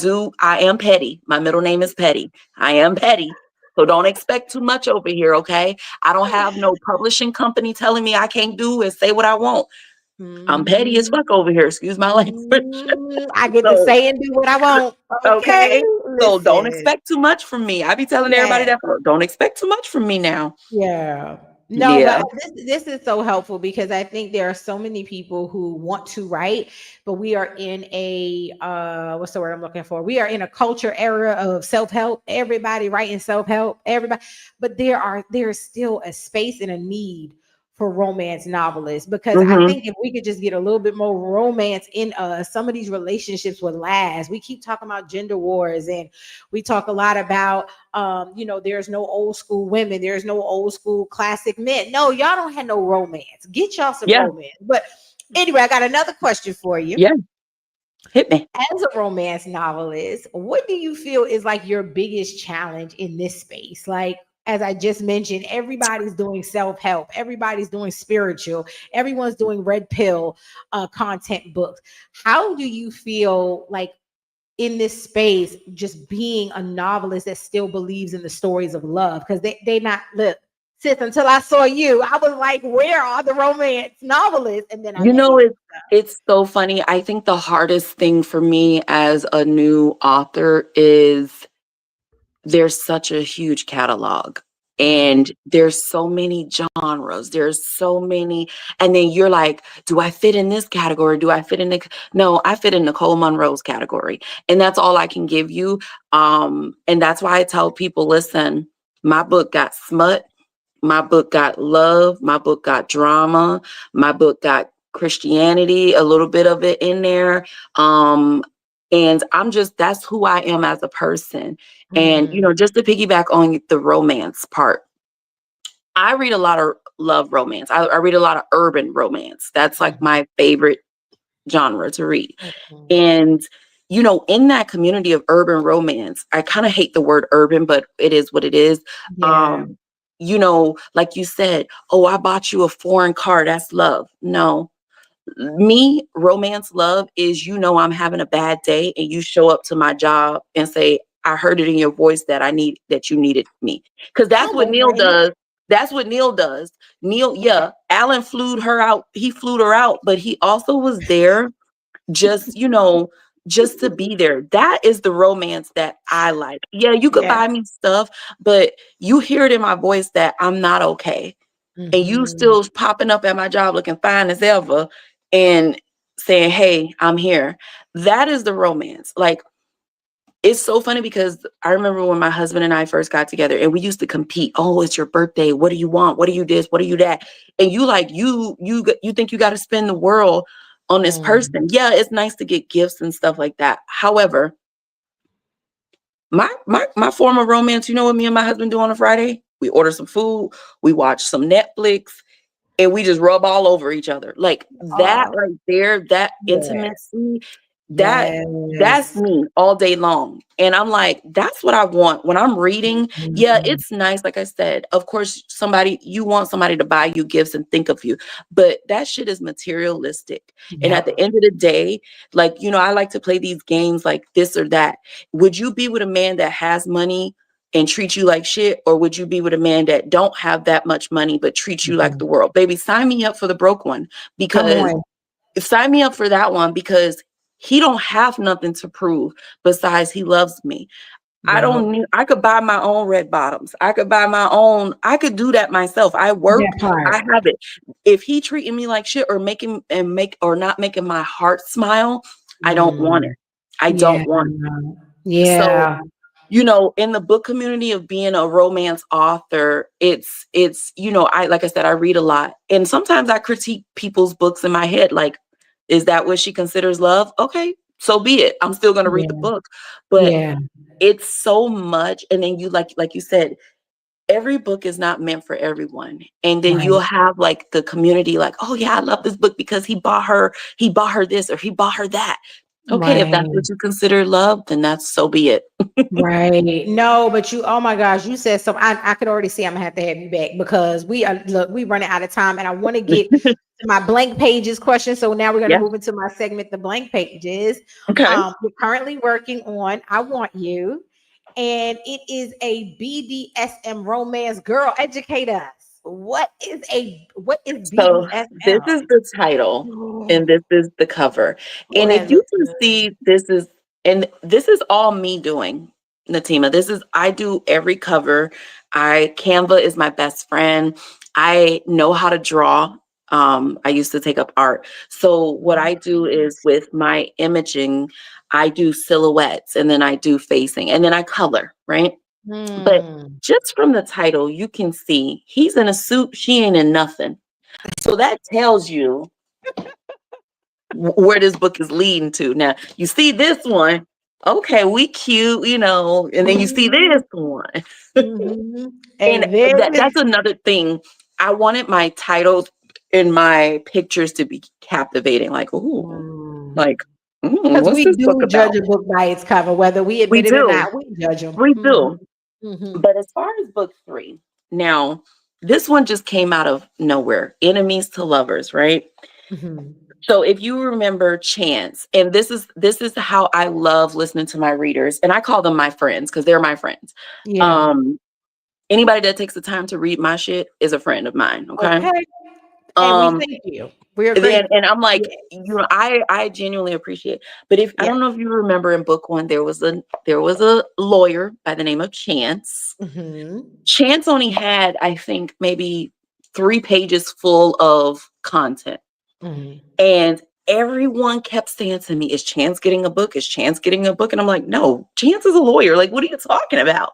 am petty. My middle name is Petty. I am petty. So don't expect too much over here, okay? I don't have no publishing company telling me I can't do and say what I want. I'm petty as Mhm. fuck over here. Excuse my language. I get to So, say and do what I want. Okay, okay. So don't listen. expect too much from me. I be telling everybody Yeah, that, don't expect too much from me now. yeah. No, but Yeah. this is so helpful, because I think there are so many people who want to write, but we are in a what's the word I'm looking for? We are in a culture era of self-help. Everybody writing self-help, everybody, but there is still a space and a need for romance novelists, because I Hmm. think if we could just get a little bit more romance in us, some of these relationships would last. We keep talking about gender wars, and we talk a lot about there's no old school women, there's no old school classic men. No, y'all don't have no romance. Get y'all some Yeah. romance. But anyway, I got another question for you. Yeah. Hit me. As a romance novelist, what do you feel is like your biggest challenge in this space? Like, as I just mentioned, everybody's doing self-help, everybody's doing spiritual, everyone's doing red pill content books. How do you feel like in this space just being a novelist that still believes in the stories of love, because they not look, sis, until I saw you, I was like, where are the romance novelists? And then I You met know, you. it's so funny. I think the hardest thing for me as a new author is there's such a huge catalog, Mhm. and there's so many genres, there's so many, and then you're like, do I fit in this category, do I fit in the no, I fit in Nicole Monroe's category, and that's all I can give you. And that's why I tell people, listen, my book got smut, my book got love, my book got drama, my book got Christianity, a little bit of it in there. um and I'm just, that's who I am as a person. And, Mm. just to piggyback on the romance part, I read a lot of love romance. I read a lot of urban romance. That's like Mhm. my favorite genre to read. Mhm. And, in that community of urban romance, I kind of hate the word urban, but it is what it is. Yeah. Um, like you said, oh, I bought you a foreign car. That's love. No, me, romance love is, I'm having a bad day and you show up to my job and say, I heard it in your voice that you needed me. Because that's Come what Neil on. does. That's what Neil does. Neil, yeah, Alan flew her out. He flew her out, but he also was there just, just to be there. That is the romance that I like. Yeah, you could Yeah. buy me stuff, but you hear it in my voice that I'm not okay, and you Mhm. still popping up at my job looking fine as ever and saying, hey, I'm here. That is the romance. Like, it's so funny because I remember when my husband and I first got together and we used to compete. Oh, it's your birthday. What do you want? What are you this? What are you that? And you like, you think you got to spend the world on this Mm. person. Yeah, it's nice to get gifts and stuff like that. However, my form of romance, you know what me and my husband do on a Friday? We order some food, we watch some Netflix, and we just rub all over each other. Like that Oh, right there, that yes. intimacy, that's Yes. me all day long. And I'm like, that's what I want when I'm reading. Yeah, Mhm. it's nice. Like I said, of course, you want somebody to buy you gifts and think of you, but that shit is materialistic. And at the Yep. end of the day, like, I like to play these games like this or that. Would you be with a man that has money and treat you like shit, or would you be with a man that don't have that much money but treat you like Mhm. the world? Baby, sign me up for the broke one, Come because on. sign me up for that one, because he don't have nothing to prove besides he loves me. Yep. I could buy my own red bottoms. I could do that myself. I work, That part. I have it. If he treating me like shit or not making my heart smile, I don't want it. Mm. I Yeah. don't want it. So, Yeah. in the book community of being a romance author, it's I, like I said, I read a lot, and sometimes I critique people's books in my head, like, is that what she considers love? Okay, so be it. I'm still going to read the Yeah. book. But Yeah. it's so much, and then you, like you said, every book is not meant for everyone, and then you'll Right. have like the community, like, oh yeah, I love this book because he bought her this or he bought her that. Okay, if that's Right. what you consider love, then that's so be it. Right. No, but you, oh my gosh, you said so. I could already see I'm gonna have to have you back, because we are, look, we running out of time, and I want to get to my blank pages question. So now we're gonna Yeah. move into my segment, the blank pages. Okay. We're currently working on I Want You, and it is a BDSM romance. Girl, educate us. What is So this BDSM? is the title and this is the cover. Oh, And if that you looks can good. see, this is all me doing, Natima. I do every cover. Canva is my best friend. I know how to draw. I used to take up art. So what I do is with my imaging, I do silhouettes and then I do facing and then I color, right? But Hmm. just from the title, you can see he's in a suit, she ain't in nothing. So that tells you where this book is leading to. Now, you see this one, okay, we cute, and then you see this one. Mm-hmm. And And there that's is, another thing. I wanted my titles and my pictures to be captivating, like, ooh, like, because what's we this book do judge about? a book by its cover, whether we We admit it or do. not. We judge them. We Mm-hmm. do. Mm-hmm. But as far as book 3, now, this one just came out of nowhere. Enemies to lovers, right? Mm-hmm. So if you remember Chance, and this is how I love listening to my readers, and I call them my friends because they're my friends. Yeah. Um, Anybody that takes the time to read my shit is a friend of mine. Okay. Okay. And we Um, thank you. We are then grateful. and I'm like, Yes. I genuinely appreciate. But if I Yeah. don't know if you remember in book one, there was a lawyer by the name of Chance. Hmm. Chance only had, I think, maybe 3 pages full of content. Hmm. And everyone kept saying to me, is Chance getting a book? Is Chance getting a book? And I'm like, no, Chance is a lawyer. Like, what are you talking about?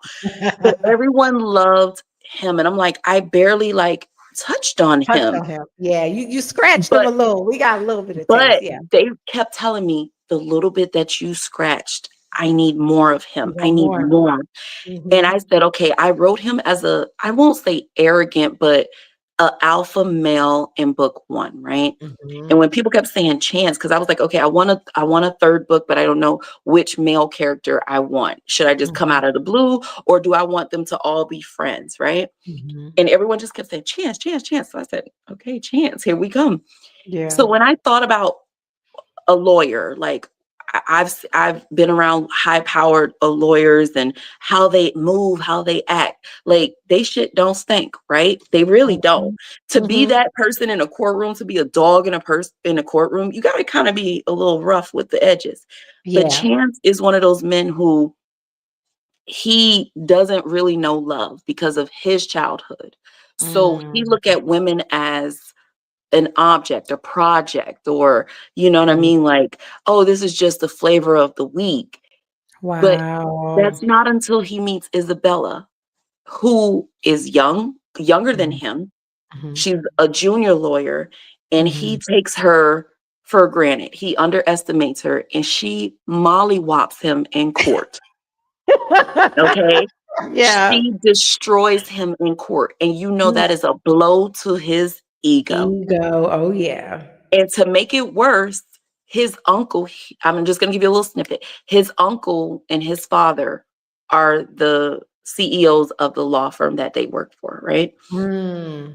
But everyone loved him. And I'm like, I barely like touched on Touched him. on him. Yeah, you scratched him But a little. We got a little bit of taste. but Yeah. they kept telling me the little bit that you scratched, I need more of You him. I want need more. more. And Hmm. I said, okay, I wrote him as I won't say arrogant, but a alpha male in book one, right? And Hmm. when people kept saying Chance, because I was like, okay, I want a third book, but I don't know which male character I want. Should I just come Hmm. out of the blue, or do I want them to all be friends, right? Hmm. And everyone just kept saying Chance, Chance, Chance. So I said, okay, Chance, here we come. Yeah. So when I thought about a lawyer, like I've been around high powered lawyers and how they move, how they act. Like they shit don't stink, right? They really don't. Hmm. To be Hmm. that person in a courtroom, to be a dog in a person in a courtroom, you got to kind of be a little rough with the edges. But Yeah. Chance is one of those men who he doesn't really know love because of his childhood. So he Mm. look at women as an object, a project, or you know what I Mm. mean? Like, oh, this is just the flavor of the week. But Wow. that's not until he meets Isabella, who is younger than Mhm. him. Mhm. She's a junior lawyer, and he Mhm. takes her for granted. He underestimates her, and she mollywops him in court. Okay. Yeah. She destroys him in court. And you know Oof. that is a blow to his ego. Ego. Oh yeah. And to make it worse, his uncle, I'm just going to give you a little snippet. His uncle and his father are the CEOs of the law firm that they work for, right? Mm.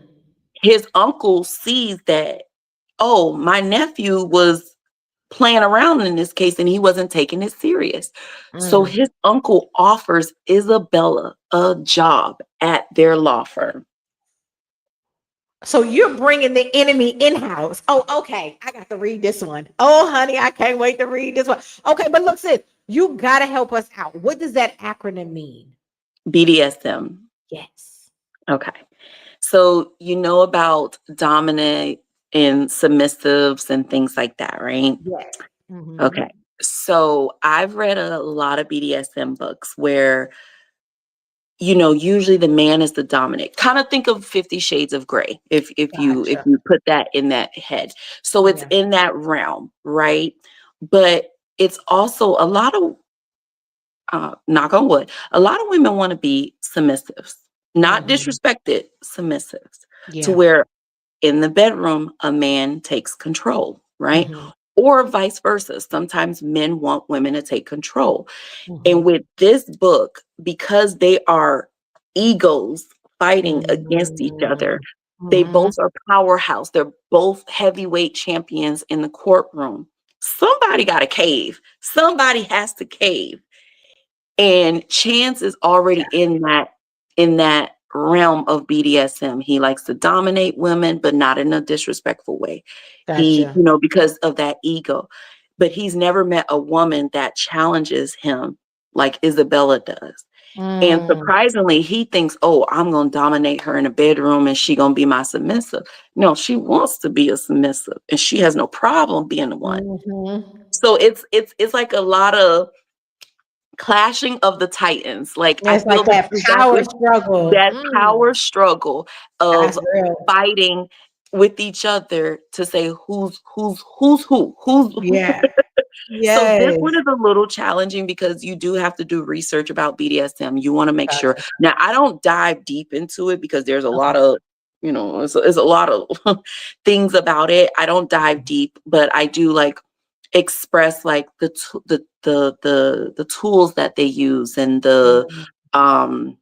His uncle sees that, oh, my nephew was playing around in this case and he wasn't taking it serious. So Mm. his uncle offers Isabella a job at their law firm. So you're bringing the enemy in house. Oh, okay. I got to read this one. Oh, honey, I can't wait to read this one. Okay, but look, sis, you got to help us out. What does that acronym mean? BDSM. Yes. Okay. So you know about dominant and submissives and things like that, right? Yes. Hmm. Okay. So I've read a lot of BDSM books where, usually the man is the dominant. Kind of think of 50 Shades of Grey if Gotcha. you put that in that head. So it's Yeah. in that realm, right? But it's also a lot of knock on wood, a lot of women want to be submissives, not Hmm. disrespected, submissives, to Yeah. where in the bedroom, a man takes control, right? Hmm. Or vice versa. Sometimes men want women to take control. And Hmm. with this book, because they are egos fighting against each other, Hmm. they Hmm. both are powerhouse. They're both heavyweight champions in the courtroom. Somebody got to cave. Somebody has to cave. And Chance is already in that realm of BDSM. He likes to dominate women, but not in a disrespectful way. He, Gotcha. because of that ego. But he's never met a woman that challenges him like Isabella does. And Mm. surprisingly, he thinks, oh, I'm going to dominate her in a bedroom and she going to be my submissive. No, she wants to be a submissive and she has no problem being the one. Mhm. So it's like a lot of clashing of the titans. Like I It's feel like this that is power exactly struggle. that power struggle That's of real. fighting with each other to say who's Yeah. so this one Yes. is a little challenging because you do have to do research about BDSM. You want to make sure. Gotcha. Now I don't dive deep into it because there's a lot Okay. of it's a lot of things about it. I don't dive deep, but I do like express like the tools that they use and the Mhm. um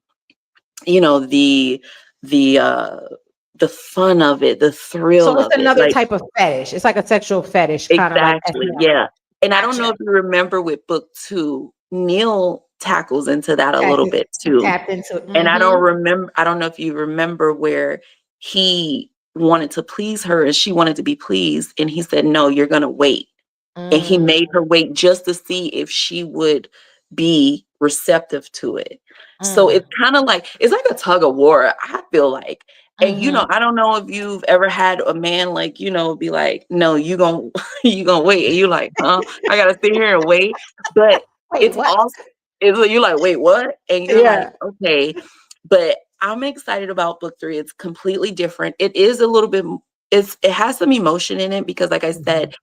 the the the fun of it, the So thrill it's of it. another Like, type of fetish. It's like a sexual fetish, kind of like exactly, SM. yeah. And I don't know Gotcha. if you remember with book 2, Neil tackles into that a little Tapped, bit too. tapped into it. And I don't know if you remember where he wanted to please her and she wanted to be pleased. And he said, no, you're going to wait. And he Mm, made her wait just to see if she would be receptive to it. So mm, it's kind of like, it's like a tug of war, I feel like. And mhm. I don't know if you've ever had a man like, be like, no, you gonna you gonna wait. And you're like, huh? I gotta sit here and wait. But Wait, it's what? also you're like, wait, what? And you're like, Yeah. okay. But I'm excited about book 3. It's completely different. It is a little bit it has some emotion in it because like I Mhm. said,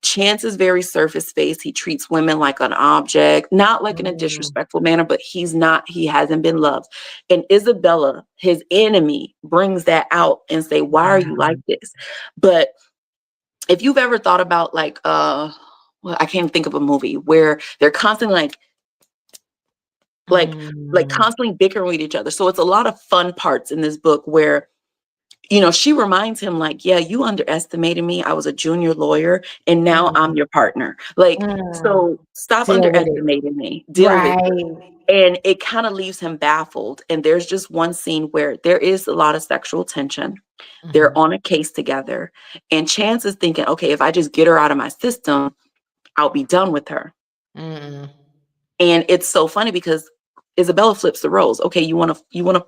Chance is very surface based. He treats women like an object, not like in a Mm, disrespectful manner, but he hasn't been loved. And Isabella, his enemy, brings that out and say, why are you wow. like this? But if you've ever thought about like well, I can't think of a movie where they're constantly like Mm, constantly bickering with each other. So it's a lot of fun parts in this book where she reminds him like, yeah, you underestimated me. I was a junior lawyer and now I'm mm, your partner. Like, mm. so stop Deal with it. underestimating me. Deal with it. Right. And it kind of leaves him baffled. And there's just one scene where there is a lot of sexual tension. They're Mhm. on a case together. And Chance is thinking, okay, if I just get her out of my system, I'll be done with her. Mm. And it's so funny because Isabella flips the roles. Okay, you wanna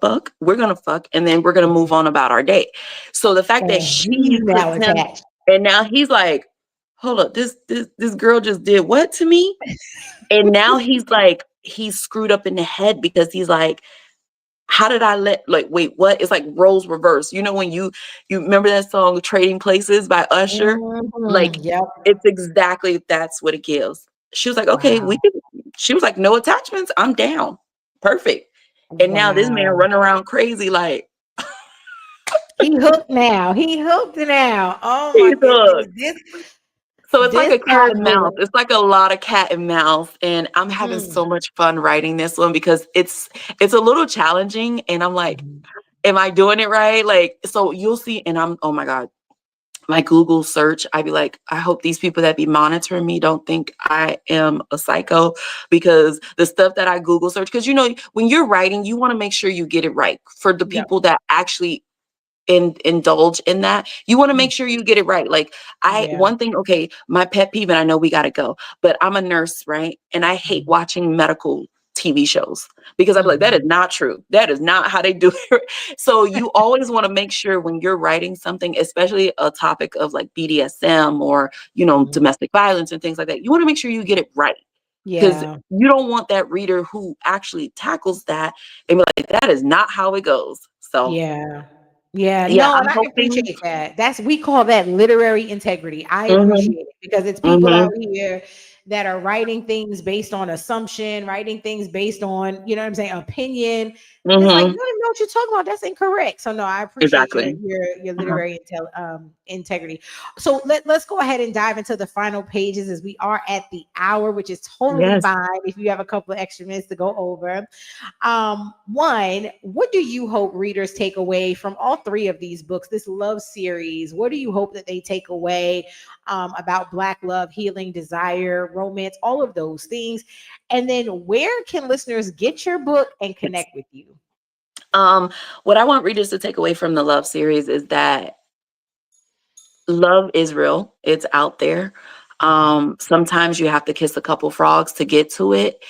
fuck? We're gonna fuck, and then we're gonna move on about our day. So the fact that And she he's now puts him, attached. and now he's like, hold up, this girl just did what to me? And now he's screwed up in the head because he's like, how did I wait, what? It's like roles reversed. When you remember that song Trading Places by Usher? Mhm. Like Yep. it's exactly that's what it gives. She was like, okay, Wow. she was like, no attachments, I'm down. Perfect. And now this man Wow. running around crazy like He hooked now. He hooked now. Oh my he's goodness. hooked. This So it's like this a cat has and mouse. been It's like a lot of cat and mouse. And I'm having mm, so much fun writing this one because it's a little challenging. And I'm like, mhm. am I doing it right? Like, so you'll see, and oh my God, my Google search, I'd be like, I hope these people that be monitoring me don't think I am a psycho because the stuff that I Google search, because when you're writing, you want to make sure you get it right for the Yep. people that actually indulge in that. You want to Mm, make sure you get it right. Like yeah. one thing, okay, my pet peeve, and I know we got to go, but I'm a nurse, right? And I hate Mhm. watching medical TV shows because I'm like, that is Mhm. not true. That is not how they do it. So you always want to make sure when you're writing something, especially a topic of like BDSM or, Mhm. domestic violence and things like that, you want to make sure you get it right. Because Yeah. you don't want that reader who actually tackles that and be like, that is not how it goes. So Yeah. Yeah, yeah, no, and I'm I hoping. appreciate that. We call that literary integrity. I Mhm, appreciate it because it's people out mhm, here that are writing things based on assumption, writing things based on, you know what I'm saying, opinion. And it's like, you mhm. don't even know what you're talking about. That's incorrect. So no, I appreciate your Exactly. Uh-huh. literary integrity. So let's go ahead and dive into the final pages as we are at the hour, which is totally Yes. fine if you have a couple of extra minutes to go over. One, what do you hope readers take away from all three of these books, this love series? What do you hope that they take away about Black love, healing, desire, romance, all of those things? And then where can listeners get your book and Yes. connect with you? What I want readers to take away from the love series is that love is real. It's out there. Sometimes you have to kiss a couple frogs to get to it.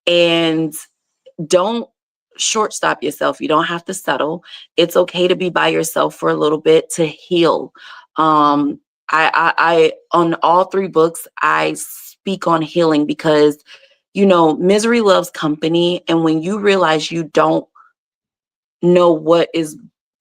And don't shortstop yourself. You don't have to settle. It's okay to be by yourself for a little bit to heal. Um, I on all three books, I speak on healing because misery loves company. And when you realize you don't know what is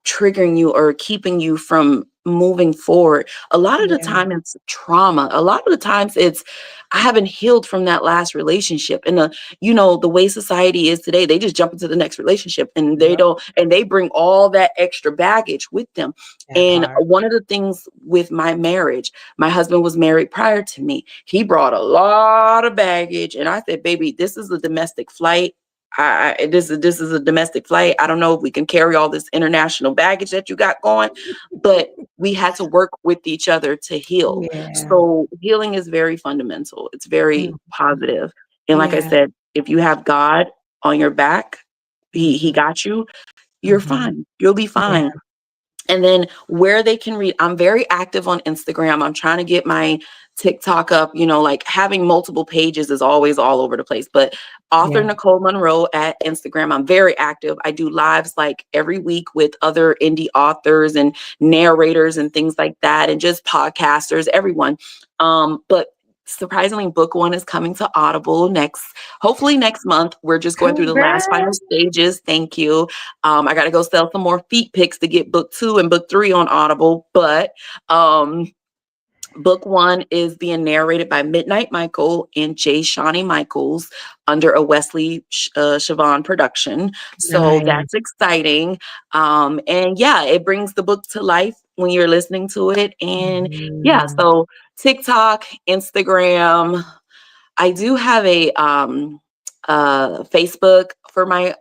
triggering you or keeping you from moving forward. A lot of the Yeah, time it's trauma. A lot of the times it's I haven't healed from that last relationship. And the way society is today, they just jump into the next relationship and they yep, don't and they bring all that extra baggage with them. that And part. one of the things with my marriage, my husband was married prior to me. He brought a lot of baggage and I said, "Baby, this is a domestic flight. this is a domestic flight. I don't know if we can carry all this international baggage that you got going, but we had to work with each other to heal. Yeah. So healing is very fundamental. It's very Mhm. positive. And like I Yeah. said, if you have God on your back, he Mhm. got you, you're Mhm. fine. You'll be Yeah. fine. And then where they can read, I'm very active on Instagram. I'm trying to get my TikTok up, like having multiple pages is always all over the place. But author Yeah. Nicole Monroe at Instagram, I'm very active. I do lives like every week with other indie authors and narrators and things like that, and just podcasters, everyone. But surprisingly, book one is coming to Audible hopefully next month. We're just going through the last final Congrats. stages. Thank you. I got to go sell some more feet pics to get book 2 and book 3 on Audible. But book 1 is being narrated by Midnight Michael and Jay Shawnee Michaels under a Wesley Siobhan production. So Nice. that's exciting. And yeah, it brings the book to life when you're listening to it. And yeah, Mhm. so TikTok, Instagram. I do have a Facebook for my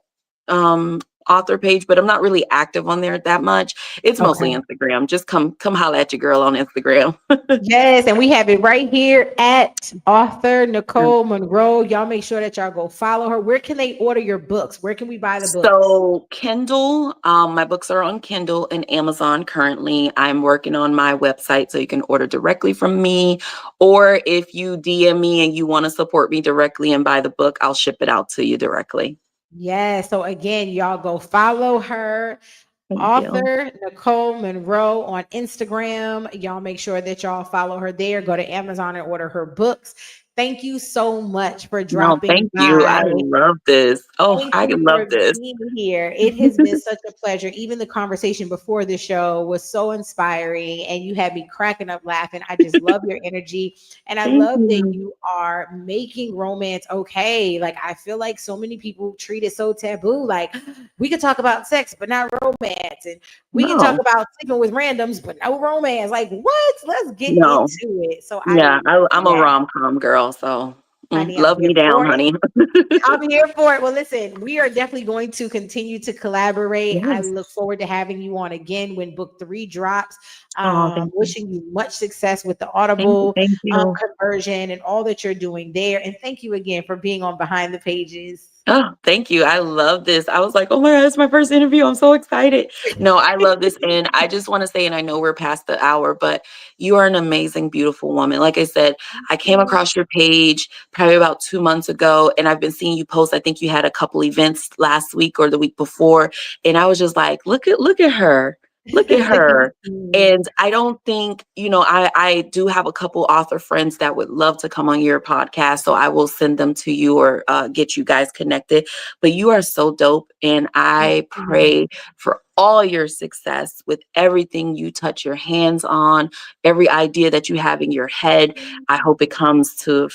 author page, but I'm not really active on there that much. It's mostly Okay. Instagram. Just come holla at your girl on Instagram. Yes, and we have it right here at author Nicole Monroe. Y'all make sure that y'all go follow her. Where can they order your books? Where can we buy the books? So Kindle, my books are on Kindle and Amazon currently. I'm working on my website so you can order directly from me. Or if you DM me and you want to support me directly and buy the book, I'll ship it out to you directly. Yes. So again, y'all go follow her. Thank you. Author Nicole Monroe on Instagram. Y'all make sure that y'all follow her there. Go to Amazon and order her books. Thank you so much for No, dropping thank you. I by. love this. Oh, Thank I you love for this. being here. It has been such a pleasure. Even the conversation before the show was so inspiring and you had me cracking up laughing. I just love your energy. And I Thank love that you. you are making romance okay. Like, I feel like so many people treat it so taboo. Like, we can talk about sex, but not romance. And we can talk No, about sleeping with randoms, but no romance. Like, what? Let's get no. into it. So I Yeah, love I'm a that. rom-com girl, so Honey, I'm love here me down, for it. honey. I'm here for it. Well, listen, we are definitely going to continue to collaborate. I Yes. look forward to having you on again when book 3 drops. Oh, thank you. Wishing you much success with the Thank you. Audible Thank you. conversion and all that you're doing there. And thank you again for being on Behind the Pages. Oh, thank you. I love this. I was like, oh my God, it's my first interview. I'm so excited. No, I love this. And I just want to say, and I know we're past the hour, but you are an amazing, beautiful woman. Like I said, I came across your page probably about 2 months ago, and I've been seeing you post. I think you had a couple events last week or the week before. And I was just like, look at her. Look at Thank her. you. And I don't think, I do have a couple author friends that would love to come on your podcast. So I will send them to you or get you guys connected. But you are so dope. And Thank I you. pray for all your success with everything you touch your hands on, every idea that you have in your head. I hope it comes to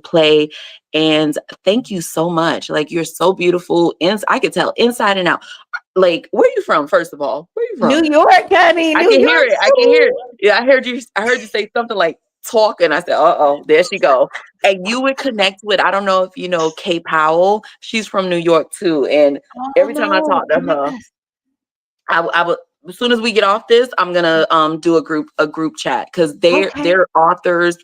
play. And thank you so much. Like, you're so beautiful. And I could tell inside and out. Like, where you from, first of all? Where you New from? York, honey. I New can hear York it. I can hear it. Yeah, I heard you say something like talking. I said, uh-oh, there she go. And you would connect with, I don't know if you know Kay Powell. She's from New York too. And Oh, every time I no. talk to her, Yes. I would, as soon as we get off this, I'm gonna do a group chat because they're Okay. they're authors.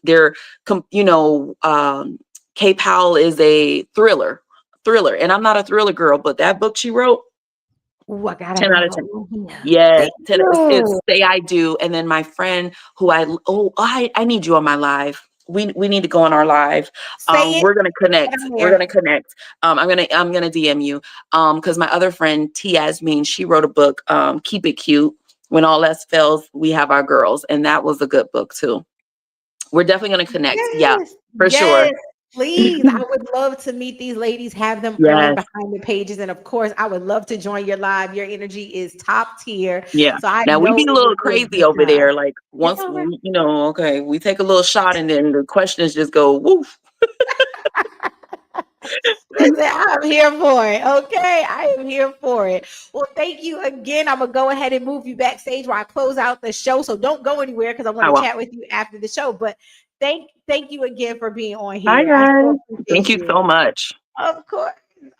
Kay Powell is a thriller. And I'm not a thriller girl, but that book she wrote, Oh, I gotta 10 out of 10. follow. Yeah. Yes, Thank it's you. Say I Do. And then my friend who I need you on my live. We need to go on our live. Say it. We're gonna connect. I'm We're there. gonna connect. I'm gonna DM you. Because my other friend T Yasmin, she wrote a book, Keep It Cute. When all else fails, we have our girls. And that was a good book too. We're definitely gonna connect. Yeah, Yes, for sure. yes, please. I would love to meet these ladies, have them on Yes. Behind the Pages. And of course, I would love to join your live. Your energy is top tier. Yeah. So I Now we know be a it little would be a crazy good over time. there. Like It's once all right. we, okay, we take a little shot and then the questions just go woof. Listen, I'm here for it. Okay. I am here for it. Well, thank you again. I'm going to go ahead and move you backstage while I close out the show. So don't go anywhere because I want I to will. chat with you after the show. But thank you again for being on Bye, here. I so guys. Thank appreciate you so you. much. Of course.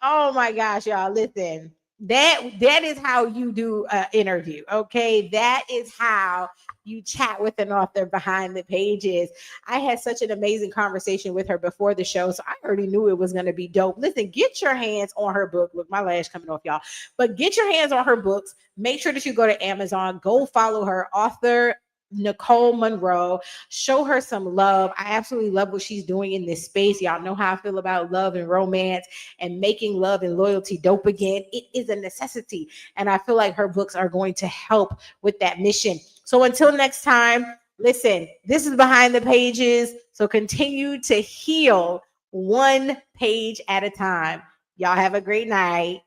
Oh my gosh, y'all. Listen, that is how you do an interview. Okay. That is how you chat with an author behind the pages. I had such an amazing conversation with her before the show. So I already knew it was going to be dope. Listen, get your hands on her book. Look, my lash coming off, y'all. But get your hands on her books. Make sure that you go to Amazon, go follow her, author Nicole Monroe. Show her some love. I absolutely love what she's doing in this space. Y'all know how I feel about love and romance and making love and loyalty dope again. It is a necessity. And I feel like her books are going to help with that mission. So until next time, listen, this is Behind the Pages. So continue to heal one page at a time. Y'all have a great night.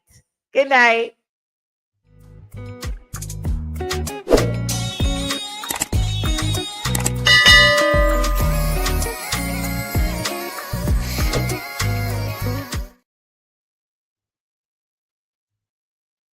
Good night.